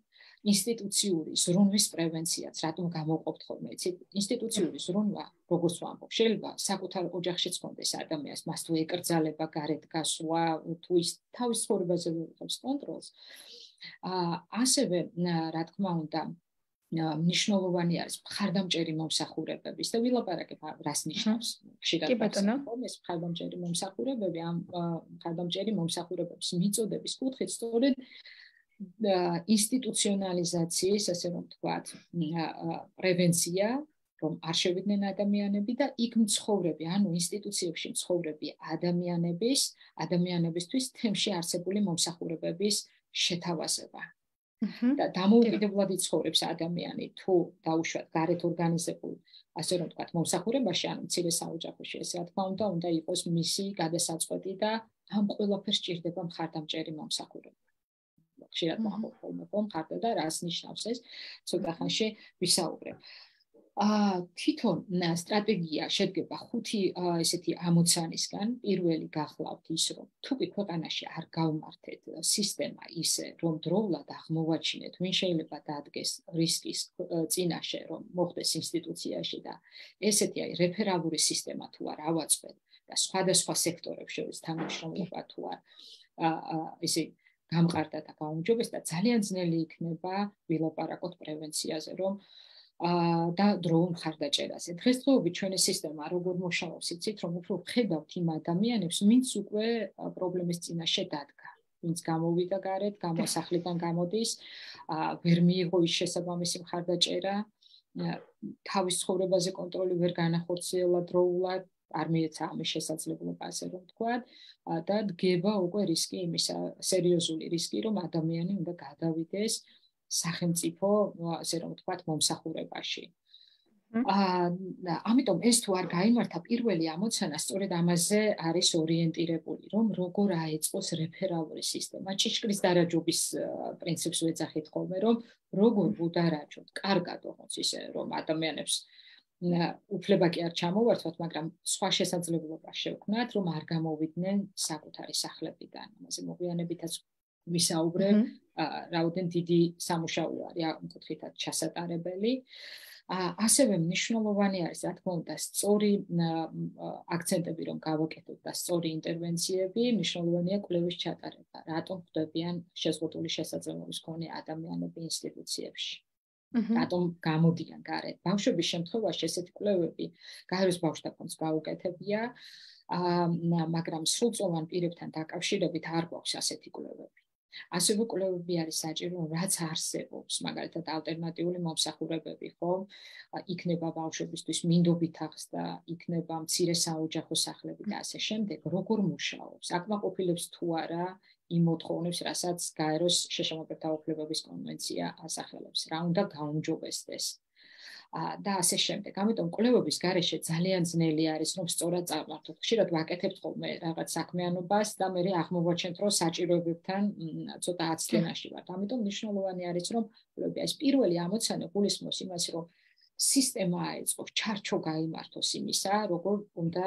B: ინსტიტუციური ზრუნვის პრევენციაც, რატომ გამოვყოფთ ხოლმე, იცით? ინსტიტუციური ზრუნვა, როგორც ვამბობ, შეიძლება საკუთარ ოჯახშიც ჰქონდეს ადამიანს, მას თუ ეკრძალება, გარეთ გასვლა, თუ ის თავის ცხოვრებაზე ვიღებს კონტროლს. ასევე, რა თქმა უნდა, მნიშვნელოვანი არის მხარდამჭერი მომსახურებების და ვილაპარაკებ რას ნიშნავს ხშირად ეს მხარდამჭერი მომსახურებები, ამ მხარდამჭერი მომსახურებების მიწოდების კუთხით სწორედ ინსტიტუციონალიზაციის, ასე რომ ვთქვათ, პრევენცია, რომ არ შევიდნენ ადამიანები და იქ მცხოვრები, ანუ ინსტიტუციებში მცხოვრები ადამიანებისთვის თემში არსებული მომსახურებების შეთავაზება. და დამოუკიდებლად იცხოვრებს ადამიანი თუ დაუშვათ გარეთ ორგანიზებულ, ასე რომ ვთქვათ, მომსახურებაში, ანუ მცირე საოჯახოში, ეს რა თქმა უნდა იყოს მისი გადასაწყვეტი და ამ ყველაფერს სჭირდება მხარდამჭერი მომსახურება. ხშირად მოხდა მხარდა და რას ნიშნავს ეს? ცოტა ხანში ვისაუბრებ. თვითონ სტრატეგია შედგება 5 ესეთი ამოცანისგან. პირველი გახლავთ ის, რომ თუკი ქვეყანაში არ გავმართეთ სისტემა ისე, რომ დროულად აღმოვაჩინეთ, ვინ შეიძლება დადგეს რისკის წინაშე, რომ მოხდეს ინსტიტუციაში და ესეთი რეფერალური სისტემა თუ არ ავაწყეთ და სხვადასხვა სექტორებს შორის თანამშრომლობა თუ არ ესე გამყარდა და გაუმჯობეს და ძალიან ძნელი იქნება ვილაპარაკოთ პრევენციაზე, რომ და დროულ მხარდაჭერაზე. დღესდღეობით ჩვენი სისტემა როგორ მუშაობს, იცით, რომ უფრო ვხედავთ იმ ადამიანებს, ვინც უკვე პრობლემის წინაშე დადგა, ვინც გამოვიდა გარეთ, გამოსახლიდან გამოდის, ვერ მიიღო ის შესაბამისი მხარდაჭერა, თავის ცხოვრებაზე კონტროლი ვერ განახორციელა დროულად, არ მიეცა ამის შესაძლებლობა, ასე რომ ვთქვათ, და დგება უკვე რისკი იმისა, სერიოზული რისკი, რომ ადამიანი უნდა გადავიდეს სახელმწიფო, ასე რომ ვთქვათ, მომსახურებაში. ამიტომ ეს თუ არ გაიმართა პირველი ამოცანა, სწორედ ამაზე არის ორიენტირებული, რომ როგორ აეწყოს რეფერალური სისტემა. ჭიშკრის დარაჯობის პრინციპს ვეძახით ხოლმე, რომ როგორ ვუდარაჯოთ, კარგად ოღონდ ისე, რომ ადამიანებს უფლება კი არ ჩამოვართვათ, მაგრამ სხვა შესაძლებლობა შევქმნათ, რომ არ გამოვიდნენ საკუთარი სახლებიდან. ამაზე მოგვიანებითაც ვისაუბრებ, რაოდენ დიდი სამუშაო არის ამ კუთხითაც ჩასატარებელი. ასევე მნიშვნელოვანი არის, რა თქმა უნდა, სწორი აქცენტები რომ გავაკეთოთ და სწორი ინტერვენციები, მნიშვნელოვანია კვლევის ჩატარება, რატომ ხდებიან შეზღუდული შესაძლებლობის მქონე ადამიანები ინსტიტუციებში. რატომ გამოდიან გარეთ. ბავშვების შემთხვევაში ესეთი კვლევები გაეროს ბავშვთა ფონდს გაუკეთებია, მაგრამ სრულწლოვან პირებთან დაკავშირებით არ გვაქვს ასეთი კვლევები. ასევე კვლევები არის საჭირო, რაც არსებობს, მაგალითად ალტერნატიული მომსახურებები, ხო? იქნება ბავშვებისთვის მინდობით ახსნა, იქნება მცირე საოჯახო სახლები და ასე შემდეგ, როგორ მუშაობს, აკმაყოფილებს თუ არა იმ მოთხოვნებს, რასაც გაეროს შეშემოყრებთა უფლებების კონვენცია ასახელებს, რა უნდა გაუმჯობესდეს. და ასე შემდეგ. ამიტომ კვლევების გარეშე ძალიან ძნელი არის, რომ სწორად წარმართოთ. ხშირად ვაკეთებთ ხოლმე რაღაც საქმიანობას და მე აღმოვაჩენთ, რომ საჭიროებებთან ცოტა აცდენაში ვართ. ამიტომ მნიშვნელოვანი არის, რომ კვლევები ეს პირველი ამოცანა გულისხმობს იმას, რომ სისტემა აეწყოს, ჩარჩო გაიმართოს იმისა, როგორ უნდა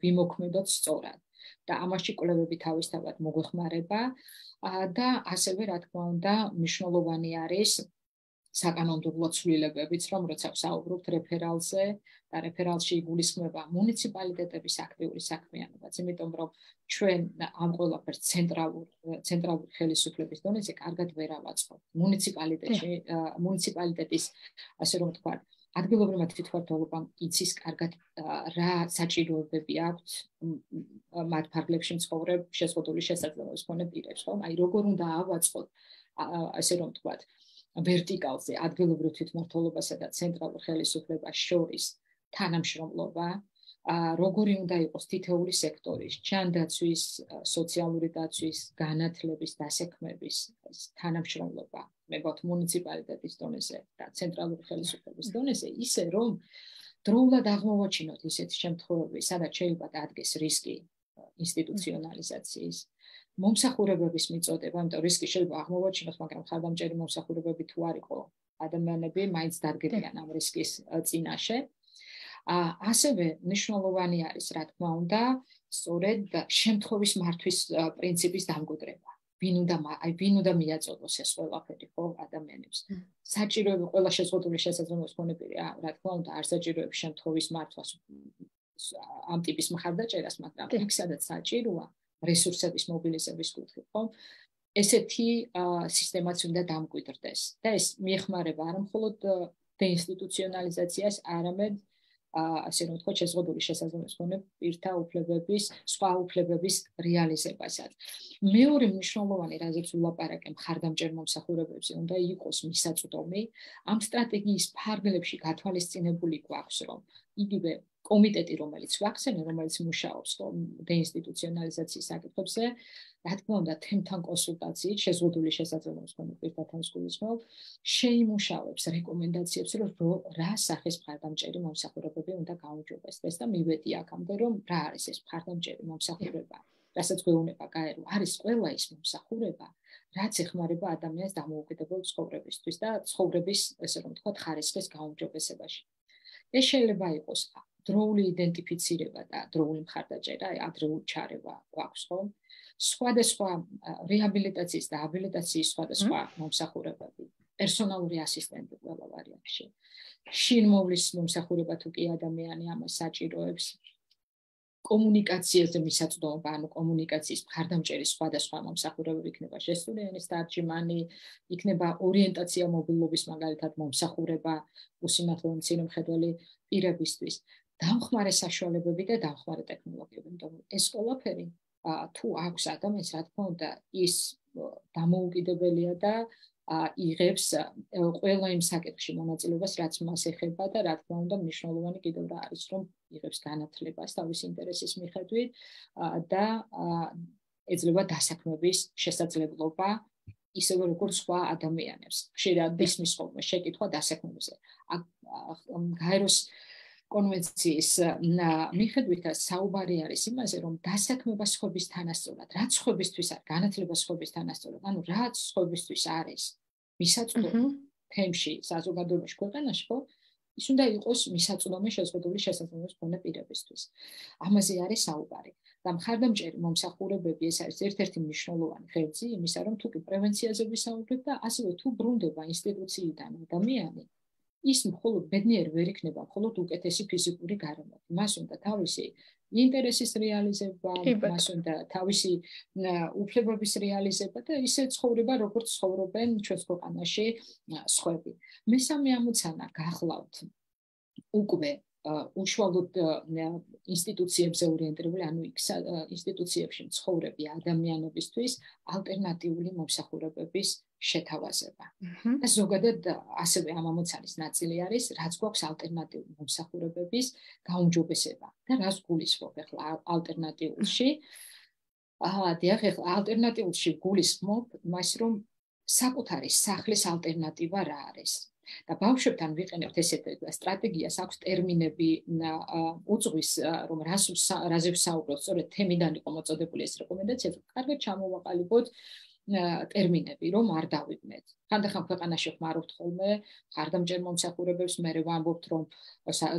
B: ვიმოქმედოთ სწორად. და ამაში კვლევები თავისთავად მოგვეხმარება და ასევე რა თქმა უნდა მნიშვნელოვანი არის საკანონმდებლო ცვლილებებიც, რომ როცა ვსაუბრობთ რეფერალზე და რეფერალში იგულისხმება მუნიციპალიტეტების აქტიური საქმიანობაც, იმიტომ რომ ჩვენ ამ ყველაფერს ცენტრალური ხელისუფლების დონეზე კარგად ვერ ავაწყობთ. მუნიციპალიტეტის, ასე რომ ვთქვათ, ადგილობრივმა თვითმმართველობამ იცის კარგად რა საჭიროებები აქვთ მათ ფარგლებში მცხოვრებ შეზღუდული შესაძლებლობის მქონე პირებს, ხო? აი როგორ უნდა ავაწყოთ, ასე რომ ვთქვათ, ვერტიკალზე ადგილობრივ თვითმმართველობასა და ცენტრალურ ხელისუფლებას შორის თანამშრომლობა, როგორი უნდა იყოს თითოეული სექტორის, ჯანდაცვის, სოციალური დაცვის, განათლების, დასაქმების თანამშრომლობა, მეგობრებო, მუნიციპალიტეტის დონეზე და ცენტრალური ხელისუფლების დონეზე, ისე რომ დროულად აღმოვაჩინოთ ისეთი შემთხვევები, სადაც შეიძლება დადგეს რისკი ინსტიტუციონალიზაციის, მომსახურებების მიწოდება, იმიტომ რისკი შეიძლება აღმოვაჩინოს, მაგრამ ხარდამჭერი მომსახურებები თუ არ იყო, ადამიანები მაინც დარგებიან ამ რისკის წინაშე. ასევე მნიშვნელოვანი არის, რა თქმა უნდა, სწორედ შემთხვევის მართვის პრინციპის დამკვიდრება. ვინ უნდა მიაწოდოს ეს ყველაფერი ხო ადამიანებს. საჭიროები ყველა შეზღუდული შესაძლებლობის მქონე პირი, რა თქმა უნდა, არ საჭიროებს შემთხვევის მართვას ამ ტიპის მხარდაჭერას, მაგრამ იქ სადაც საჭიროა რესურსების მობილიზების კუთხით, ხო? ესეთი სისტემაც უნდა დამკვიდრდეს და ეს მიეხმარება არა მხოლოდ დეინსტიტუციონალიზაციას, არამედ ასე რომ ვთქვათ, შეზღუდული შესაძლებლობის მქონე პირთა უფლებების, სხვა უფლებების რეალიზებასაც. მეორე მნიშვნელოვანი, რაზეც ვილაპარაკე, მხარდამჭერ მომსახურებებზე უნდა იყოს მისაწვდომი, ამ სტრატეგიის ფარგლებში გათვალისწინებული გვაქვს, რომ იგივე კომიტეტი, რომელიც ვახსენე, რომელიც მუშაობს დეინსტიტუციონალიზაციის საკითხებზე, რა თქმა უნდა, თემთან კონსულტაციით, შეზღუდული შესაძლებლობის მქონე პირთა გულისხმობ, შეიმუშავებს რეკომენდაციებს, რომ რა სახის მხარდამჭერი მომსახურებები უნდა გაუმჯობესდეს და მივედი აქამდე, რომ რა არის ეს მხარდამჭერი მომსახურება, რასაც გვეუბნება გაერო, არის ყველა ის მომსახურება, რაც ეხმარება ადამიანს დამოუკიდებელ ცხოვრებისთვის და ცხოვრების, ესე რომ ვთქვათ, ხარისხის გაუმჯობესებაში. ეს შეიძლება იყოს დროული იდენტიფიცირება და დროული მხარდაჭერა, ადრეული ჩარევა გვაქვს, ხო? სხვადასხვა რეაბილიტაციის და აბილიტაციის სხვადასხვა მომსახურებები, პერსონალური ასისტენტი ყველა ვარიანტში. შინმოვლის მომსახურება თუ კი ადამიანი ამას საჭიროებს, კომუნიკაციაზე მისაწვდომობა, ანუ კომუნიკაციის მხარდამჭერის სხვადასხვა მომსახურებები იქნება ჟესტური ენის თარჯიმანი, იქნება ორიენტაცია მობილობის მაგალითად მომსახურება უსიმართლო მცირე მხედველი პირებისთვის, დამხმარე საშუალებები და დამხმარე ტექნოლოგიები, იმიტომ ეს ყველაფერი თუ აქვს ადამიანს, რა თქმა უნდა, ის დამოუკიდებელია და იღებს ყველა იმ საკითხში მონაწილეობას, რაც მას ეხება და რა თქმა უნდა, მნიშვნელოვანი კიდევ რა არის, რომ იღებს განათლებას თავის ინტერესის მიხედვით და ეძლევა დასაქმების შესაძლებლობა ისევე როგორც სხვა ადამიანებს. ხშირად ისმის ხოლმე შეკითხვა დასაქმებზე. გაეროს კონვენციის მიხედვითაც საუბარი არის იმაზე, რომ დასაქმება სხვების თანასწორად, რაც სხვებისთვის არის, განათლება სხვების თანასწორად, ანუ რაც სხვებისთვის არის მისაწვდომი თემში, საზოგადოებაში, ქვეყანაში, ხო? ის უნდა იყოს მისაწვდომი შეზღუდული შესაძლებლობის მქონე პირებისთვის. ამაზე არის საუბარი. და მხარდამჭერი მომსახურებები ეს არის ერთ-ერთი მნიშვნელოვანი ღერძი იმისა, რომ თუ კი პრევენციაზე ვისაუბრებ და ასევე თუ ბრუნდება ინსტიტუციიდან ადამიანი, ის მხოლოდ ბედნიერი ვერ იქნება, მხოლოდ უკეთესი ფიზიკური გარემო. მას უნდა თავისი ინტერესის რეალიზება, მას უნდა თავისი უფლებების რეალიზება და ისე ცხოვრება, როგორც ცხოვრობენ ჩვენს ქვეყანაში სხვები. მესამე ამოცანა გახლავთ უკვე უშუალოდ ინსტიტუციებზე ორიენტირებული, ანუ ინსტიტუციებში მცხოვრები ადამიანებისთვის ალტერნატიული მომსახურებების შეთავაზება. და ზოგადად ასევე ამ ამოცანის ნაწილი არის, რაც გვაქვს ალტერნატიული მომსახურებების გაუმჯობესება და რას გულისხმობ ახლა ალტერნატიულში. დიახ, ახლა ალტერნატიულში გულისხმობ მას, რომ საკუთარი სახლის ალტერნატივა რა არის. და ბავშვებთან ვიყენებთ ესეთ სტრატეგიას, აქვს ტერმინები უძღვის, რომ რაზე ვსაუბრობთ, სწორედ თემიდან იყო მოწოდებული ეს რეკომენდაცია, კარგად ჩამოვაყალიბოთ ტერმინები, რომ არ დავიბნეთ. ხანდახან ქვეყანაში ხმარობთ ხოლმე მხარდამჭერ მომსახურებებს, მე ვამბობთ, რომ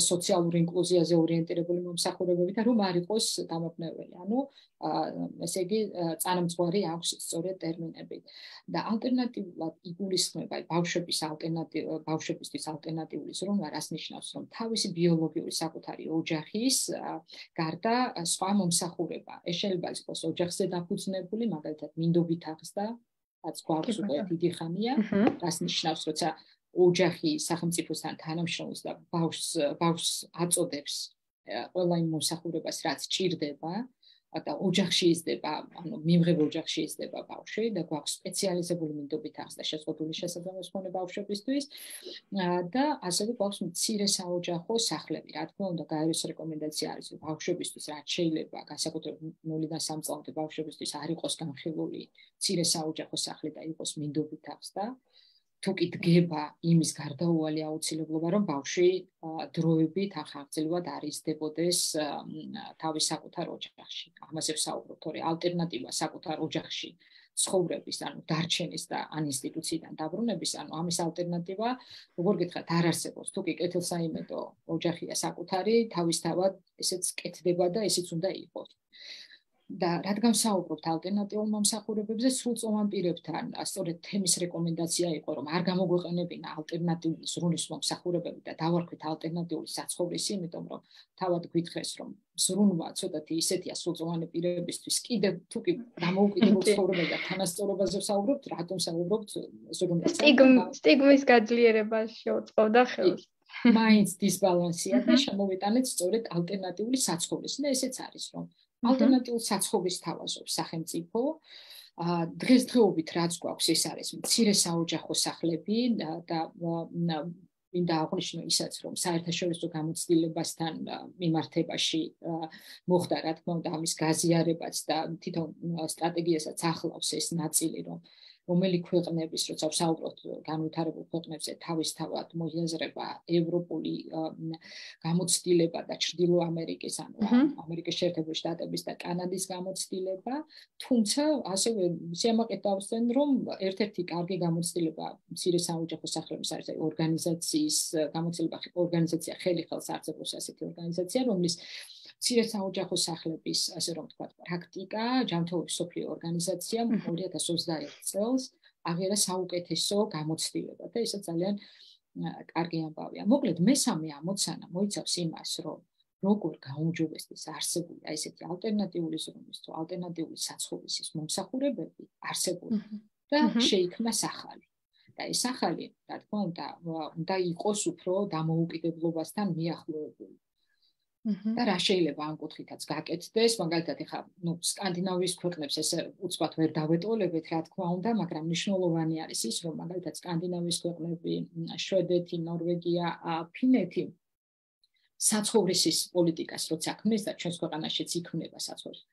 B: სოციალური ინკლუზიაზე ორიენტირებული მომსახურებები და რომ არ იყოს დამაბნეველი. ანუ ესე იგი წანამძღვარი აქვს სწორედ ტერმინები. და ალტერნატიულად იგულისხმება ბავშვებისთვის ალტერნატიული ზრუნვა, რას ნიშნავს, რომ თავისი ბიოლოგიური საკუთარი ოჯახის გარდა სხვა მომსახურება. ეს შეიძლება იყოს ოჯახზე დაფუძნებული, მაგალითად მინდობით აღზრდა, რაც გვაქვს უკვე დიდი ხანია, რას ნიშნავს, როცა ოჯახი სახელმწიფოსთან თანამშრომლობს და ბავშვს აწოდებს ყველა იმ მომსახურებას, რაც ჭირდება და ოჯახში იზრდება, ანუ მიმღებ ოჯახში იზრდება ბავშვი და გვაქვს სპეციალიზებული მინდობით აღზრდა შეზღუდული შესაძლებლობის მქონე ბავშვებისთვის და ასევე გვაქვს მცირე საოჯახო სახლები. რა თქმა უნდა, გაეროს რეკომენდაცია არის, რომ ბავშვებისთვის რაც შეიძლება, განსაკუთრებით 0-დან 3 წლამდე ბავშვებისთვის არ იყოს განხილული მცირე საოჯახო სახლი და იყოს მინდობით აღზრდა. თუ კი დგება იმის გარდაუვალი აუცილებლობა, რომ ბავშვი დროებით ახალგაზრდად არ იზრდებოდეს თავის საკუთარ ოჯახში. ამაზე ვსაუბრობ, თორე ალტერნატივა საკუთარ ოჯახში ცხოვრების, ანუ დარჩენის და ან ინსტიტუციიდან დაბრუნების, ანუ ამის ალტერნატივა, როგორ გითხრათ, არ არსებობს. თუ კი კეთილსაიმედო ოჯახია საკუთარი, თავისთავად ესეც კეთდება და ესეც უნდა იყოს. და რადგან ვსაუბრობთ ალტერნატიულ მომსახურებებზე, სრულწლოვან პირებთან, სწორედ თემის რეკომენდაცია იყო, რომ არ გამოგვეყენებინა ალტერნატიული ზრუნვის მომსახურებები და დავარქვით ალტერნატიული საცხოვრისი, იმიტომ რომ თავად გვითხრეს, რომ ზრუნვა ცოტათი ისეთია სრულწლოვანი პირებისთვის, კიდევ თუ კი დამოუკიდებელ ცხოვრებაზე და თანასწორობაზე ვსაუბრობთ, რატომ ვსაუბრობთ ზრუნვაზე?
A: სტიგმის გაძლიერება შეუწყობდა ხელს.
B: მაინც დისბალანსია და შემოვიტანეთ სწორედ ალტერნატიული საცხოვრისი და ესეც არის, რომ ალტერნატიულ საცხოვრისს თავაზობს სახელმწიფო. დღესდღეობით რაც გვაქვს, ეს არის მცირე საოჯახო სახლები და მინდა აღვნიშნო ისაც, რომ საერთაშორისო გამოცდილებასთან მიმართებაში მოხდა, რა თქმა უნდა, ამის გაზიარებაც და თვითონ სტრატეგიასაც ახლავს ეს ნაწილი, რომ რომელი ქვეყნების, როცა ვსაუბრობთ განვითარებულ ქვეყნებზე, თავისთავად მოიაზრება ევროპული გამოცდილება და ჩრდილო ამერიკის, ანუ ამერიკის შეერთებული შტატების და კანადის გამოცდილება, თუმცა ასევე სიამაყედ დავსვენ, რომ ერთ-ერთი კარგი გამოცდილება მცირე საოჯახო სახლების არის ორგანიზაციის გამოცდილება, ორგანიზაცია ხელი ხელს არსებობს ასეთი ორგანიზაცია, რომლის მცირე საოჯახო სახლების, ასე რომ ვთქვათ, პრაქტიკა, ჯანმრთელობის მსოფლიო ორგანიზაციამ 2021 წელს აღიარა საუკეთესო გამოცდილება და ეს ძალიან კარგი ამბავია. მოკლედ, მესამე ამოცანა მოიცავს იმას, რომ როგორ გაუმჯობესდეს არსებული ესეთი ალტერნატიული ზრუნვის თუ ალტერნატიული საცხოვრისის მომსახურებები არსებული და შეიქმნას ახალი. და ეს ახალი, რა თქმა უნდა იყოს უფრო დამოუკიდებლობასთან მიახლოებული. და რა შეიძლება ამ კუთხითაც გაკეთდეს, მაგალითად ეხლა სკანდინავიის ქვეყნებს ეს უცბად ვერ დავეტოლებთ, რა თქმა უნდა, მაგრამ მნიშვნელოვანი არის ის, რომ მაგალითად სკანდინავიის ქვეყნები, შვედეთი, ნორვეგია, ფინეთი საცხოვრისის პოლიტიკას როცა ქმნის და ჩვენს ქვეყანაშიც იქმნება საცხოვრის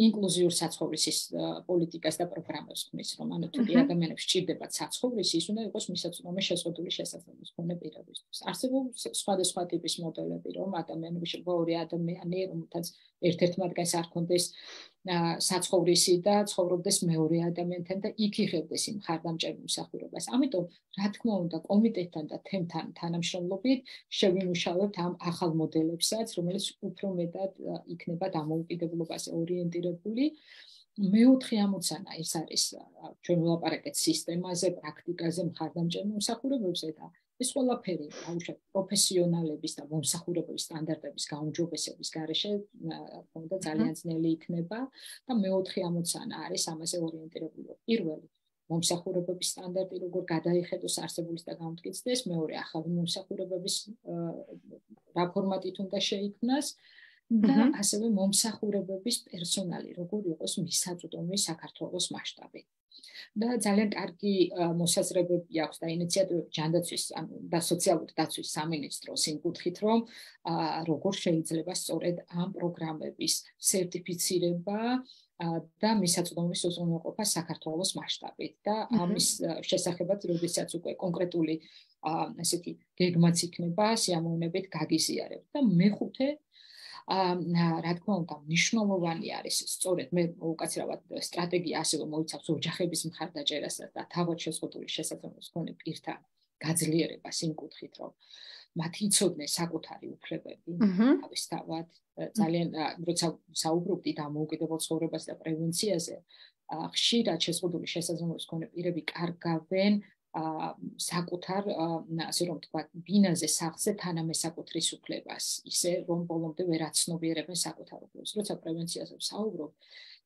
B: ინკლუზიურ საცხოვრისის პოლიტიკას და პროგრამებს ქმნის, რომ ანუ თუ ადამიანებს სჭირდებათ საცხოვრისი, ის უნდა იყოს მისაწვდომე შეზღუდული შესაძლებლობის მქონე პირებისთვის. არსებობს სხვადასხვა ტიპის მოდელები, რომ ადამიანები შეიძლება ორი ადამიანი, რომელთაც ერთ-ერთ მათგანს არ ქონდეს საცხოვრისი და ცხოვრობდეს მეორე ადამიანთან და იქ იღებდეს იმ ხარდამჭერ მსახურებას. ამიტომ, რა თქმა უნდა, კომიტეტთან და თემთან თანამშრომლობით შევიმუშავებთ ამ ახალ მოდელებსაც, რომელიც უფრო მეტად იქნება დამოუკიდებლობაზე ორიენტირებული. მეოთხე ამოცანა ეს არის ჩვენ ვლაპარაკეთ სისტემაზე, პრაქტიკაზე, მხარდამჭერ მომსახურებებზე და ეს ყველაფერი აუშვათ პროფესიონალების და მომსახურებების სტანდარტების გაუმჯობესების გარეშე თქონდა ძალიან ძნელი იქნება და მეოთხე ამოცანა არის ამაზე ორიენტირებული. პირველი მომსახურებების სტანდარტი როგორ გადაიხედოს არსებულის და გამტკიცდეს, მეორე ახალი მომსახურებების რა ფორმატით უნდა შეიქმნას და ასევე მომსახურებების პერსონალი როგორ იყოს მისაწვდომი საქართველოს მასშტაბით. და ძალიან კარგი მოსაზრებები აქვს და ინიციატივები ჯანდაცვის და სოციალური დაცვის სამინისტროს იმ კუთხით, რომ როგორ შეიძლება სწორედ ამ პროგრამების სერტიფიცირება და მისაწვდომობის უზრუნველყოფა საქართველოს მასშტაბით და ამის შესახებაც როდესაც უკვე კონკრეტული ესეთი გეგმაც იქნება სიამოვნებით გაგიზიარებ და მეხუთე რა თქმა უნდა მნიშვნელოვანი არის სწორედ მე უკაცრავად სტრატეგია ასევე მოიცავს ოჯახების მხარდაჭერასაც და თავად შეზღუდული შესაძლებლობის მქონე პირთა გაძლიერებას იმ კუთხით, რომ მათ იცოდნენ საკუთარი უფლებები თავისთავად ძალიან როცა საუბრობთ დამოუკიდებელ ცხოვრებაზე და პრევენციაზე ხშირად შეზღუდული შესაძლებლობის მქონე პირები კარგავენ საკუთარ ასე რომ თქვა ბინაზე სახლზე თანამესაკუთრის უფლებას ისე რომ ბოლომდე ვერ აცნობიერებენ საკუთარ უფლებას. როცა პრევენციაზე ვსაუბრობ,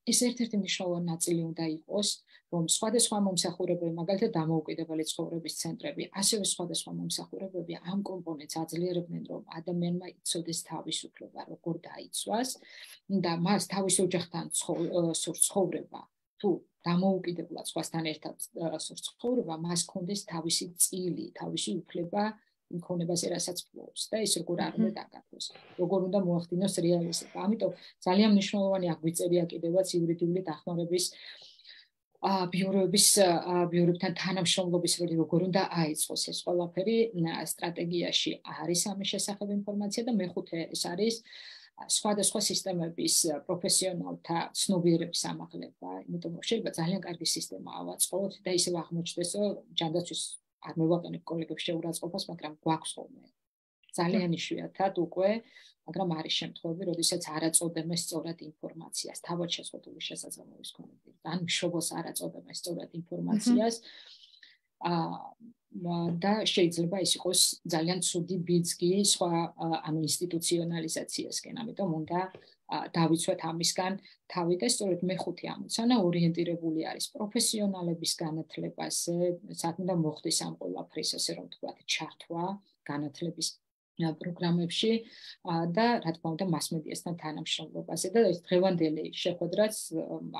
B: ეს ერთ-ერთი მნიშვნელოვანი ნაწილი უნდა იყოს, რომ სხვადასხვა მომსახურებები, მაგალითად დამოუკიდებელი ცხოვრების ცენტრები, ასევე სხვადასხვა მომსახურებები ამ კომპონენტს აძლიერებდნენ, რომ ადამიანმა იცოდეს თავისუფლება, როგორ დაიცვას და მას თავის ოჯახთან ცხოვრება თუ დამოუკიდებლად სხვასთან ერთად ცხოვრება, მას კონდეს თავისი წილი, თავისი უფლება იმ ქონებაზე, რასაც ფლობს და ეს როგორ არ უნდა დაკარგოს, როგორ უნდა მოახდინოს რეალიზება. ამიტომ ძალიან მნიშვნელოვანი აგვიწერია კიდევაც იურიდიული დახმარების ბიუროებთან თანამშრომლობის როლი, როგორ უნდა აიწყოს ეს ყველაფერი სტრატეგიაში არის ამის შესახებ ინფორმაცია და მეხუთე ეს არის სხვადასხვა სისტემების პროფესიონალთა ცნობიერების ამაღლება, იმიტომ რომ შეიძლება ძალიან კარგი სისტემა ავაწყოთ და ისევ აღმოჩნდეს, რომ ჯანდაცვის არ მევაყენებ კოლეგებს შეურაცხყოფას, მაგრამ გვაქვს ხოლმე ძალიან იშვიათად უკვე, მაგრამ არის შემთხვევები, როდესაც არ აწოდებენ სწორად ინფორმაციას, თავად შეზღუდული შესაძლებლობის მქონე პირს, ან მშობელს არ აწოდებენ სწორად ინფორმაციას და შეიძლება ის იყოს ძალიან ცუდი ბიძგი სხვა ანუ ინსტიტუციონალიზაციასკენ, ამიტომ უნდა დავიცვათ ამისგან თავი და სწორედ მეხუთე ამოცანა ორიენტირებული არის პროფესიონალების განათლებაზე, საქმე და მოხდეს ამ ყველაფრის, ასე რომ ვთქვათ, ჩართვა განათლების პროგრამებში და რა თქმა უნდა მასმედიასთან თანამშრომლობაზე და ეს დღევანდელი შეხვედრაც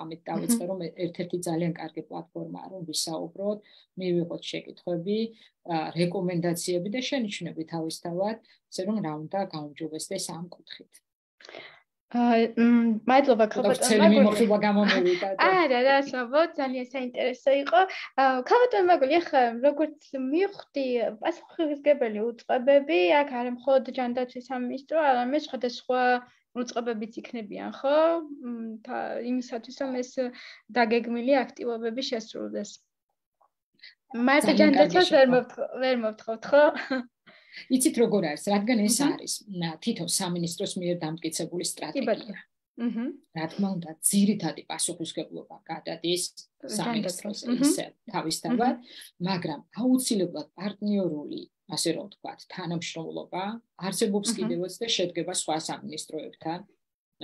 B: ამით დავიწყე, რომ ერთ-ერთი ძალიან კარგი პლატფორმაა, რომ ვისაუბროთ, მივიღოთ შეკითხვები, რეკომენდაციები და შენიშვნები თავისთავად, ასე რომ რა უნდა გაუმჯობესდეს ამ კუთხით.
A: მადლობა
B: ქალბატონო მიმოხილვა გამომივიდა და
A: არა რა საბოთ ძალიან საინტერესო იყო ქალბატონო მაგული ახლა როგორც მივხვდი პასუხისმგებელი უწყებები აქ არ მხოლოდ ჯანდაცვის სამინისტრო არამედ სხვადასხვა უწყებებიც იქნებიან ხო იმისათვის რომ ეს დაგეგმილი აქტივობები შესრულდეს მარტო ჯანდაცვას ვერ მოვთხოვთ ხო
B: იცით როგორ არის რადგან ეს არის თვითონ სამინისტროს მიერ დამტკიცებული სტრატეგია რა თქმა უნდა ძირითადი პასუხისმგებლობა გადადის სამინისტროს ისე თავისთავად მაგრამ აუცილებლად პარტნიორული ასე რომ ვთქვათ თანამშრომლობა არსებობს კიდევაც და შედგება სხვა სამინისტროებთან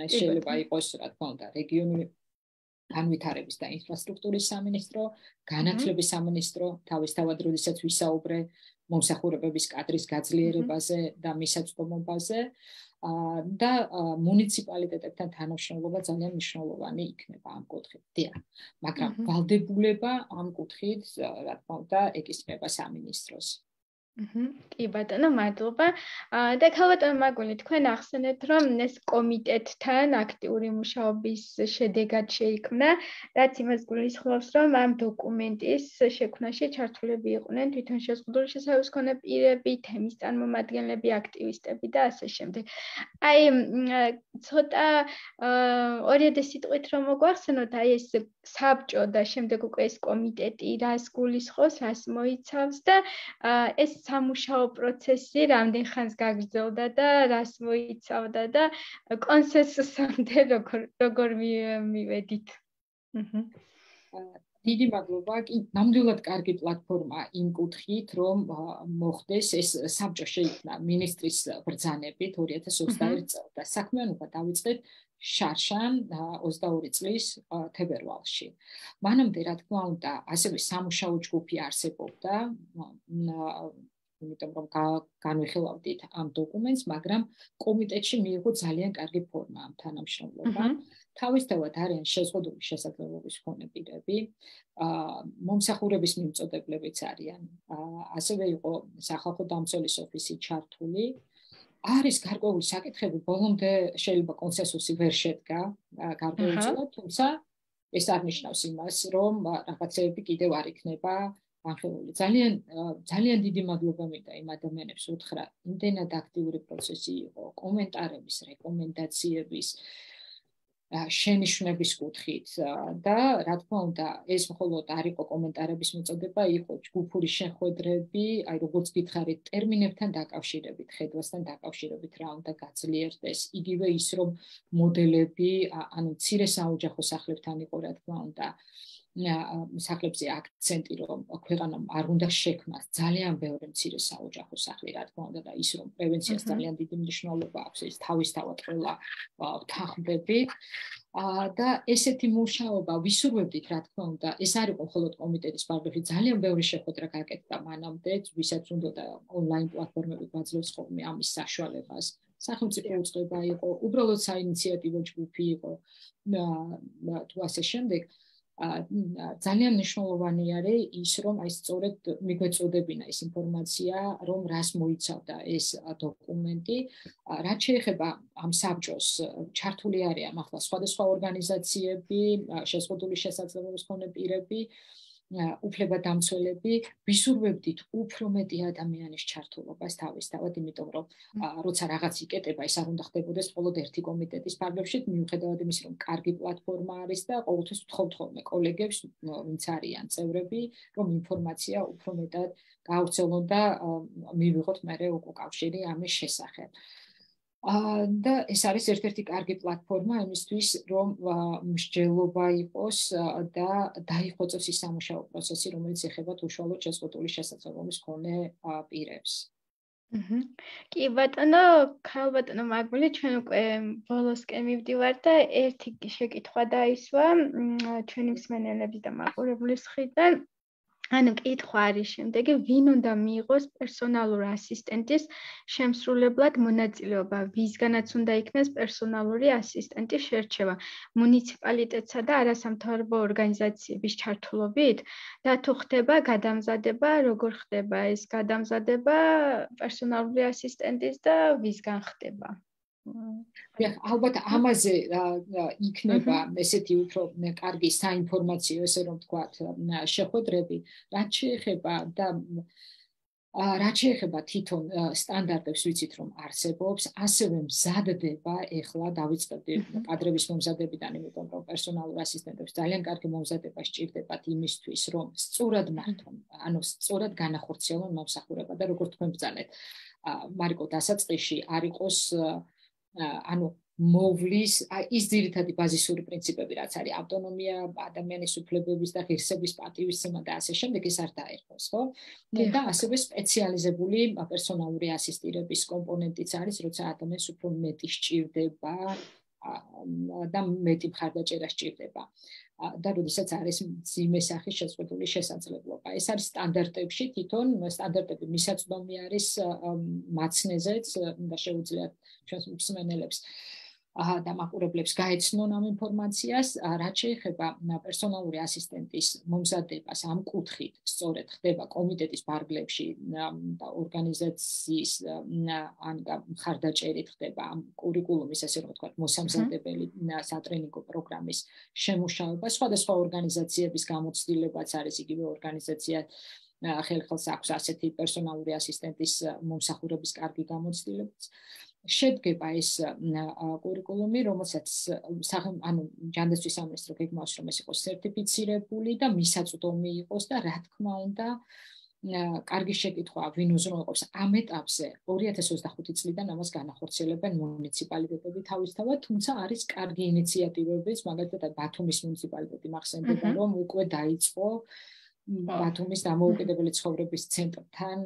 B: ეს შეიძლება იყოს რა თქმა უნდა რეგიონული განვითარების და ინფრასტრუქტურის სამინისტრო განათლების სამინისტრო თავისთავად როდესაც ვისაუბრე მომსახურებების კადრის გაძლიერებაზე და მისაწვდომობაზე და მუნიციპალიტეტებთან თანამშრომლობა ძალიან მნიშვნელოვანი იქნება ამ კუთხით. დიახ, მაგრამ ვალდებულება ამ კუთხით, რა თქმა უნდა, ეკისრება სამინისტროს.
A: კი ბატონო, მადლობა. და ქალბატონო მაგული, თქვენ ახსენეთ, რომ ეს კომიტეტთან აქტიური მუშაობის შედეგად შეიქმნა, რაც იმას გულისხმობს, რომ ამ დოკუმენტის შექმნაში ჩართულები იყვნენ თვითონ შეზღუდული შესაძლებლობის მქონე პირები, თემის წარმომადგენლები, აქტივისტები და ასე შემდეგ. აი, ცოტა ორიოდე სიტყვით რომ მოგვახსენოთ, აი ეს საბჭო და შემდეგ უკვე ეს კომიტეტი რას გულისხმობს, რას მოიცავს და ეს სამუშაო პროცესი რამდენ ხანს გაგრძელდა და რას მოიცავდა და კონსენსუსამდე როგორ მივედით.
B: დიდი მადლობა. კი, ნამდვილად კარგი პლატფორმა იმ კუთხით, რომ მოხდეს ეს საბჭო შეიქმნა მინისტრის ბრძანებით 2021 წელს და საქმიანობა დავიწყეთ შარშან 22 წლის თებერვალში. მანამდე რა თქმა უნდა, ასევე სამუშაო ჯგუფი არსებობდა, იმიტომ რომ განვიხილავდით ამ დოკუმენტს, მაგრამ კომიტეტში მიიღო ძალიან კარგი ფორმა ამ თანამშრომლობა. თავისთავად არიან შეზღუდული შესაძლებლობის მქონე პირები, მომსახურების მიმწოდებლებიც არიან. ასევე იყო სახალხო დამცველის ოფისი ჩართული. არის გარკვეული საკითხები, ბოლომდე შეიძლება კონსენსუსი ვერ შედგა გარკვეულწილად, თუმცა ეს არ ნიშნავს იმას, რომ რაღაცეები კიდევ არ იქნება განხილული. ძალიან დიდი მადლობა მინდა იმ ადამიანებს უთხრა, იმდენად აქტიური პროცესი იყო, კომენტარების, რეკომენდაციების, შენიშვნების კუთხით და რა თქმა უნდა, ეს მხოლოდ არ იყო კომენტარების მოწოდება, იყო ჯგუფური შეხვედრები, აი როგორც გითხარით, ტერმინებთან დაკავშირებით, ხედვასთან დაკავშირებით რა უნდა გაძლიერდეს, იგივე ის რომ მოდელები, ანუ მცირე საოჯახო სახლებთან იყო რა თქმა უნდა სახლებზე აქცენტი რომ ქვეყანამ არ უნდა შექმნას ძალიან ბევრი მცირე საოჯახო სახლი რა თქმა უნდა და ის რომ პრევენციას ძალიან დიდი მნიშვნელობა აქვს ეს თავისთავად ყველა თანხმდები და ესეთი მუშაობა ვისურვებდით რა თქმა უნდა ეს არ იყო მხოლოდ კომიტეტის ფარგლებში ძალიან ბევრი შეხვედრა გაკეთდა მანამდე ვისაც უნდა ონლაინ პლატფორმები გვაძლევს ხოლმე ამის საშუალებას სახელმწიფო უწყება იყო უბრალოდ საინიციატივო ჯგუფი იყო თუ ასე შემდეგ ძალიან მნიშვნელოვანი არის ის რომ აი სწორედ მიგვეწოდებინა ეს ინფორმაცია რომ რას მოიცავდა ეს დოკუმენტი რაც შეეხება ამ საბჭოს ჩართული არიან ახლა სხვადასხვა ორგანიზაციები შეზღუდული შესაძლებლობის მქონე პირები უფლებადამცველები ვისურვებდით უფრო მეტი ადამიანის ჩართულობას თავისთავად იმიტომ რომ როცა რაღაც იკეტება ის არ უნდა ხდებოდეს მხოლოდ ერთი კომიტეტის ფარგლებში მიუხედავად იმისა რომ კარგი პლატფორმა არის და ყოველთვის ვთხოვთ ხოლმე კოლეგებს ვინც არიან წევრები რომ ინფორმაცია უფრო მეტად გავრცელონ და მივიღოთ მერე უკავშირი ამის შესახებ და ეს არის ერთ-ერთი კარგი პლატფორმა იმისთვის რომ მსჯელობა იყოს და დაიხოცოს ის სამუშაო პროცესი რომელიც ეხება უშუალოდ შეზღუდული შესაძლებლობის მქონე პირებს.
A: კი ბატონო, ქალბატონო მაგული ჩვენ უკვე ბოლოსკენ მივდივართ და ერთი შეკითხვა დაისვა ჩვენი მსმენელების და მაყურებლის მხრიდან ანუ კითხვა არის შემდეგი, ვინ უნდა მიიღოს პერსონალურ ასისტენტის შემსრულებლად მონაწილეობა, ვისგანაც უნდა იქნეს პერსონალური ასისტენტის შერჩევა, მუნიციპალიტეტსა და არასამთავრობო ორგანიზაციების ჩართულობით და თუ ხდება გადამზადება, როგორ ხდება ეს გადამზადება პერსონალური ასისტენტის და ვისგან ხდება?
B: ალბათ ამაზე იქნება ესეთი უფრო კარგი საინფორმაციო, ესე რომ ვთქვათ, შეხვედრები, რაც შეეხება თვითონ სტანდარტებს, ვიცით რომ არსებობს, ასევე მზადდება, ეხლა დავიწყებდი კადრების მომზადებიდან, იმიტომ რომ პერსონალურ ასისტენტებს ძალიან კარგი მომზადება სჭირდებათ იმისთვის, რომ სწორად მართონ, ანუ სწორად განახორციელონ მომსახურება და როგორც თქვენ ბრძანეთ, მარიკო დასაწყისში არ იყოს ანუ მოვლის ის ძირითადი ბაზისური პრინციპები, რაც არის ავტონომია, ადამიანის უფლებების და ღირსების პატივისცემა და ასე შემდეგ, ეს არ დაერქვას, ხო? და ასევე სპეციალიზებული პერსონალური ასისტირების კომპონენტიც არის, როცა ადამიანს უფრო მეტი სჭირდება და მეტი მხარდაჭერა სჭირდება. და როდესაც არის მძიმე სახის შეზღუდული შესაძლებლობა. ეს არის სტანდარტებში, თვითონ სტანდარტები მისაწვდომი არის მაცნეზეც და შეუძლიათ ჩვენს მსმენელებს და მაყურებლებს გაეცნონ ამ ინფორმაციას, რაც შეეხება პერსონალური ასისტენტის მომზადებას ამ კუთხით, სწორედ ხდება კომიტეტის ბარგლებში და ორგანიზაციის ან მხარდაჭერით ხდება ამ კურიკულუმის, ასე რომ ვთქვათ, მოსამზადებელი სატრენინგო პროგრამის შემუშავება, სხვადასხვა ორგანიზაციების გამოცდილებაც არის, იგივე ორგანიზაცია ხელს აქვს ასეთი პერსონალური ასისტენტის მომსახურების კარგი გამოცდილებაც. შედგება ეს კურიკულუმი, რომელსაც ანუ ჯანდაცვის სამინისტრო გეგმავს, რომ ეს იყოს სერტიფიცირებული და მისაწვდომი იყოს და რა თქმა უნდა, კარგი შეკითხვაა, ვინ უზრუნველყოფს ამ ეტაპზე 2025 წლიდან ამას განახორციელებენ მუნიციპალიტეტები თავისთავად, თუმცა არის კარგი ინიციატივებიც, მაგალითად ბათუმის მუნიციპალიტეტი მახსენდება, რომ უკვე დაიწყო ბათუმის დამოუკიდებელი ცხოვრების ცენტრთან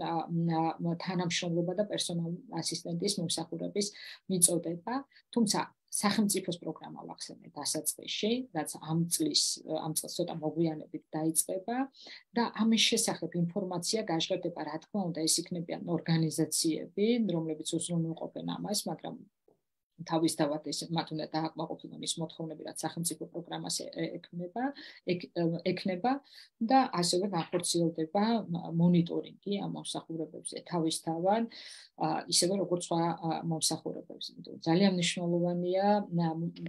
B: თანამშრომლობა და პერსონალური ასისტენტის მომსახურების მიწოდება, თუმცა სახელმწიფოს პროგრამა ვახსენე დასაწყისში, რაც ამ წელს ცოტა მოგვიანებით დაიწყება და ამის შესახებ ინფორმაცია გაჟღერდება, რა თქმა უნდა, ეს იქნებიან ორგანიზაციები, რომლებიც უზრუნველყოფენ ამას, მაგრამ თავისთავად ეს მათ უნდა დააკმაყოფილონ ის მოთხოვნები, რაც სახელმწიფო პროგრამას ექნება და ასევე განხორციელდება მონიტორინგი ამ მომსახურებებზე თავისთავად, ისევე როგორც სხვა მომსახურებებზე. ძალიან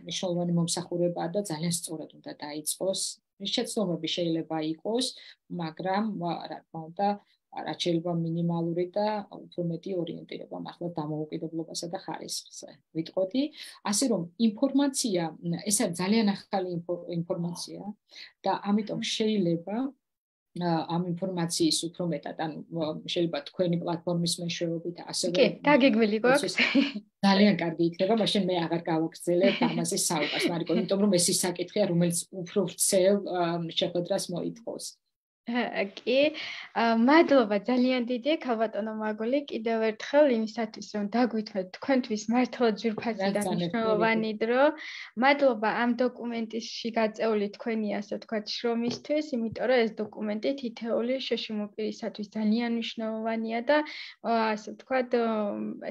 B: მნიშვნელოვანი მომსახურებაა და ძალიან სწორად უნდა დაიწყოს. შეცდომები შეიძლება იყოს, მაგრამ რა თქმა უნდა რაც შეიძლება მინიმალური და უფრო მეტი ორიენტირება მართლა დამოუკიდებლობასა და ხარისხზე ვიტყოდი. ასე რომ ინფორმაცია, ეს არის ძალიან ახალი ინფორმაცია და ამიტომ შეიძლება ამ ინფორმაციის უფრო მეტად, ანუ შეიძლება თქვენი პლატფორმის მეშვეობით ასევე
A: დაგეგმილი გვაქვს.
B: ძალიან კარგი იქნება, მაშინ მე აღარ გავაგრძელებ ამაზე საუბარს, მარიკო, იმიტომ რომ ეს ის საკითხია, რომელიც უფრო ვრცელ შეხვედრას მოითხოვს.
A: კი, მადლობა ძალიან დიდი ქალბატონო მაგული კიდევ ერთხელ იმისათვის რომ დაგვითმოთ თქვენთვის მართლა ძვირფასი და მნიშვნელოვანი დრო. მადლობა ამ დოკუმენტში გაწეული თქვენი ასე ვთქვათ შრომისთვის, იმიტომ რომ ეს დოკუმენტი თითოეული შეშიმოპირისათვის ძალიან მნიშვნელოვანია და ასე ვთქვათ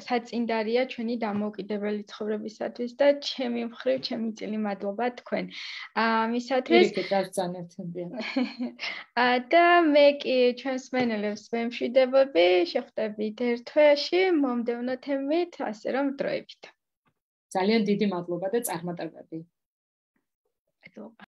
A: საწინდარია ჩვენი დამოუკიდებელი ცხოვრებისათვის და ჩემი მხრივ ჩემი წილი მადლობა თქვენ. ამისათვის და მე კი ჩვენს მენელებს ვემშვიდობები, შეხვდებით ერთ თვეში, მომდევნო თემით, ასე რომ დროებით.
B: ძალიან დიდი მადლობა და წარმატებები.
A: მადლობა.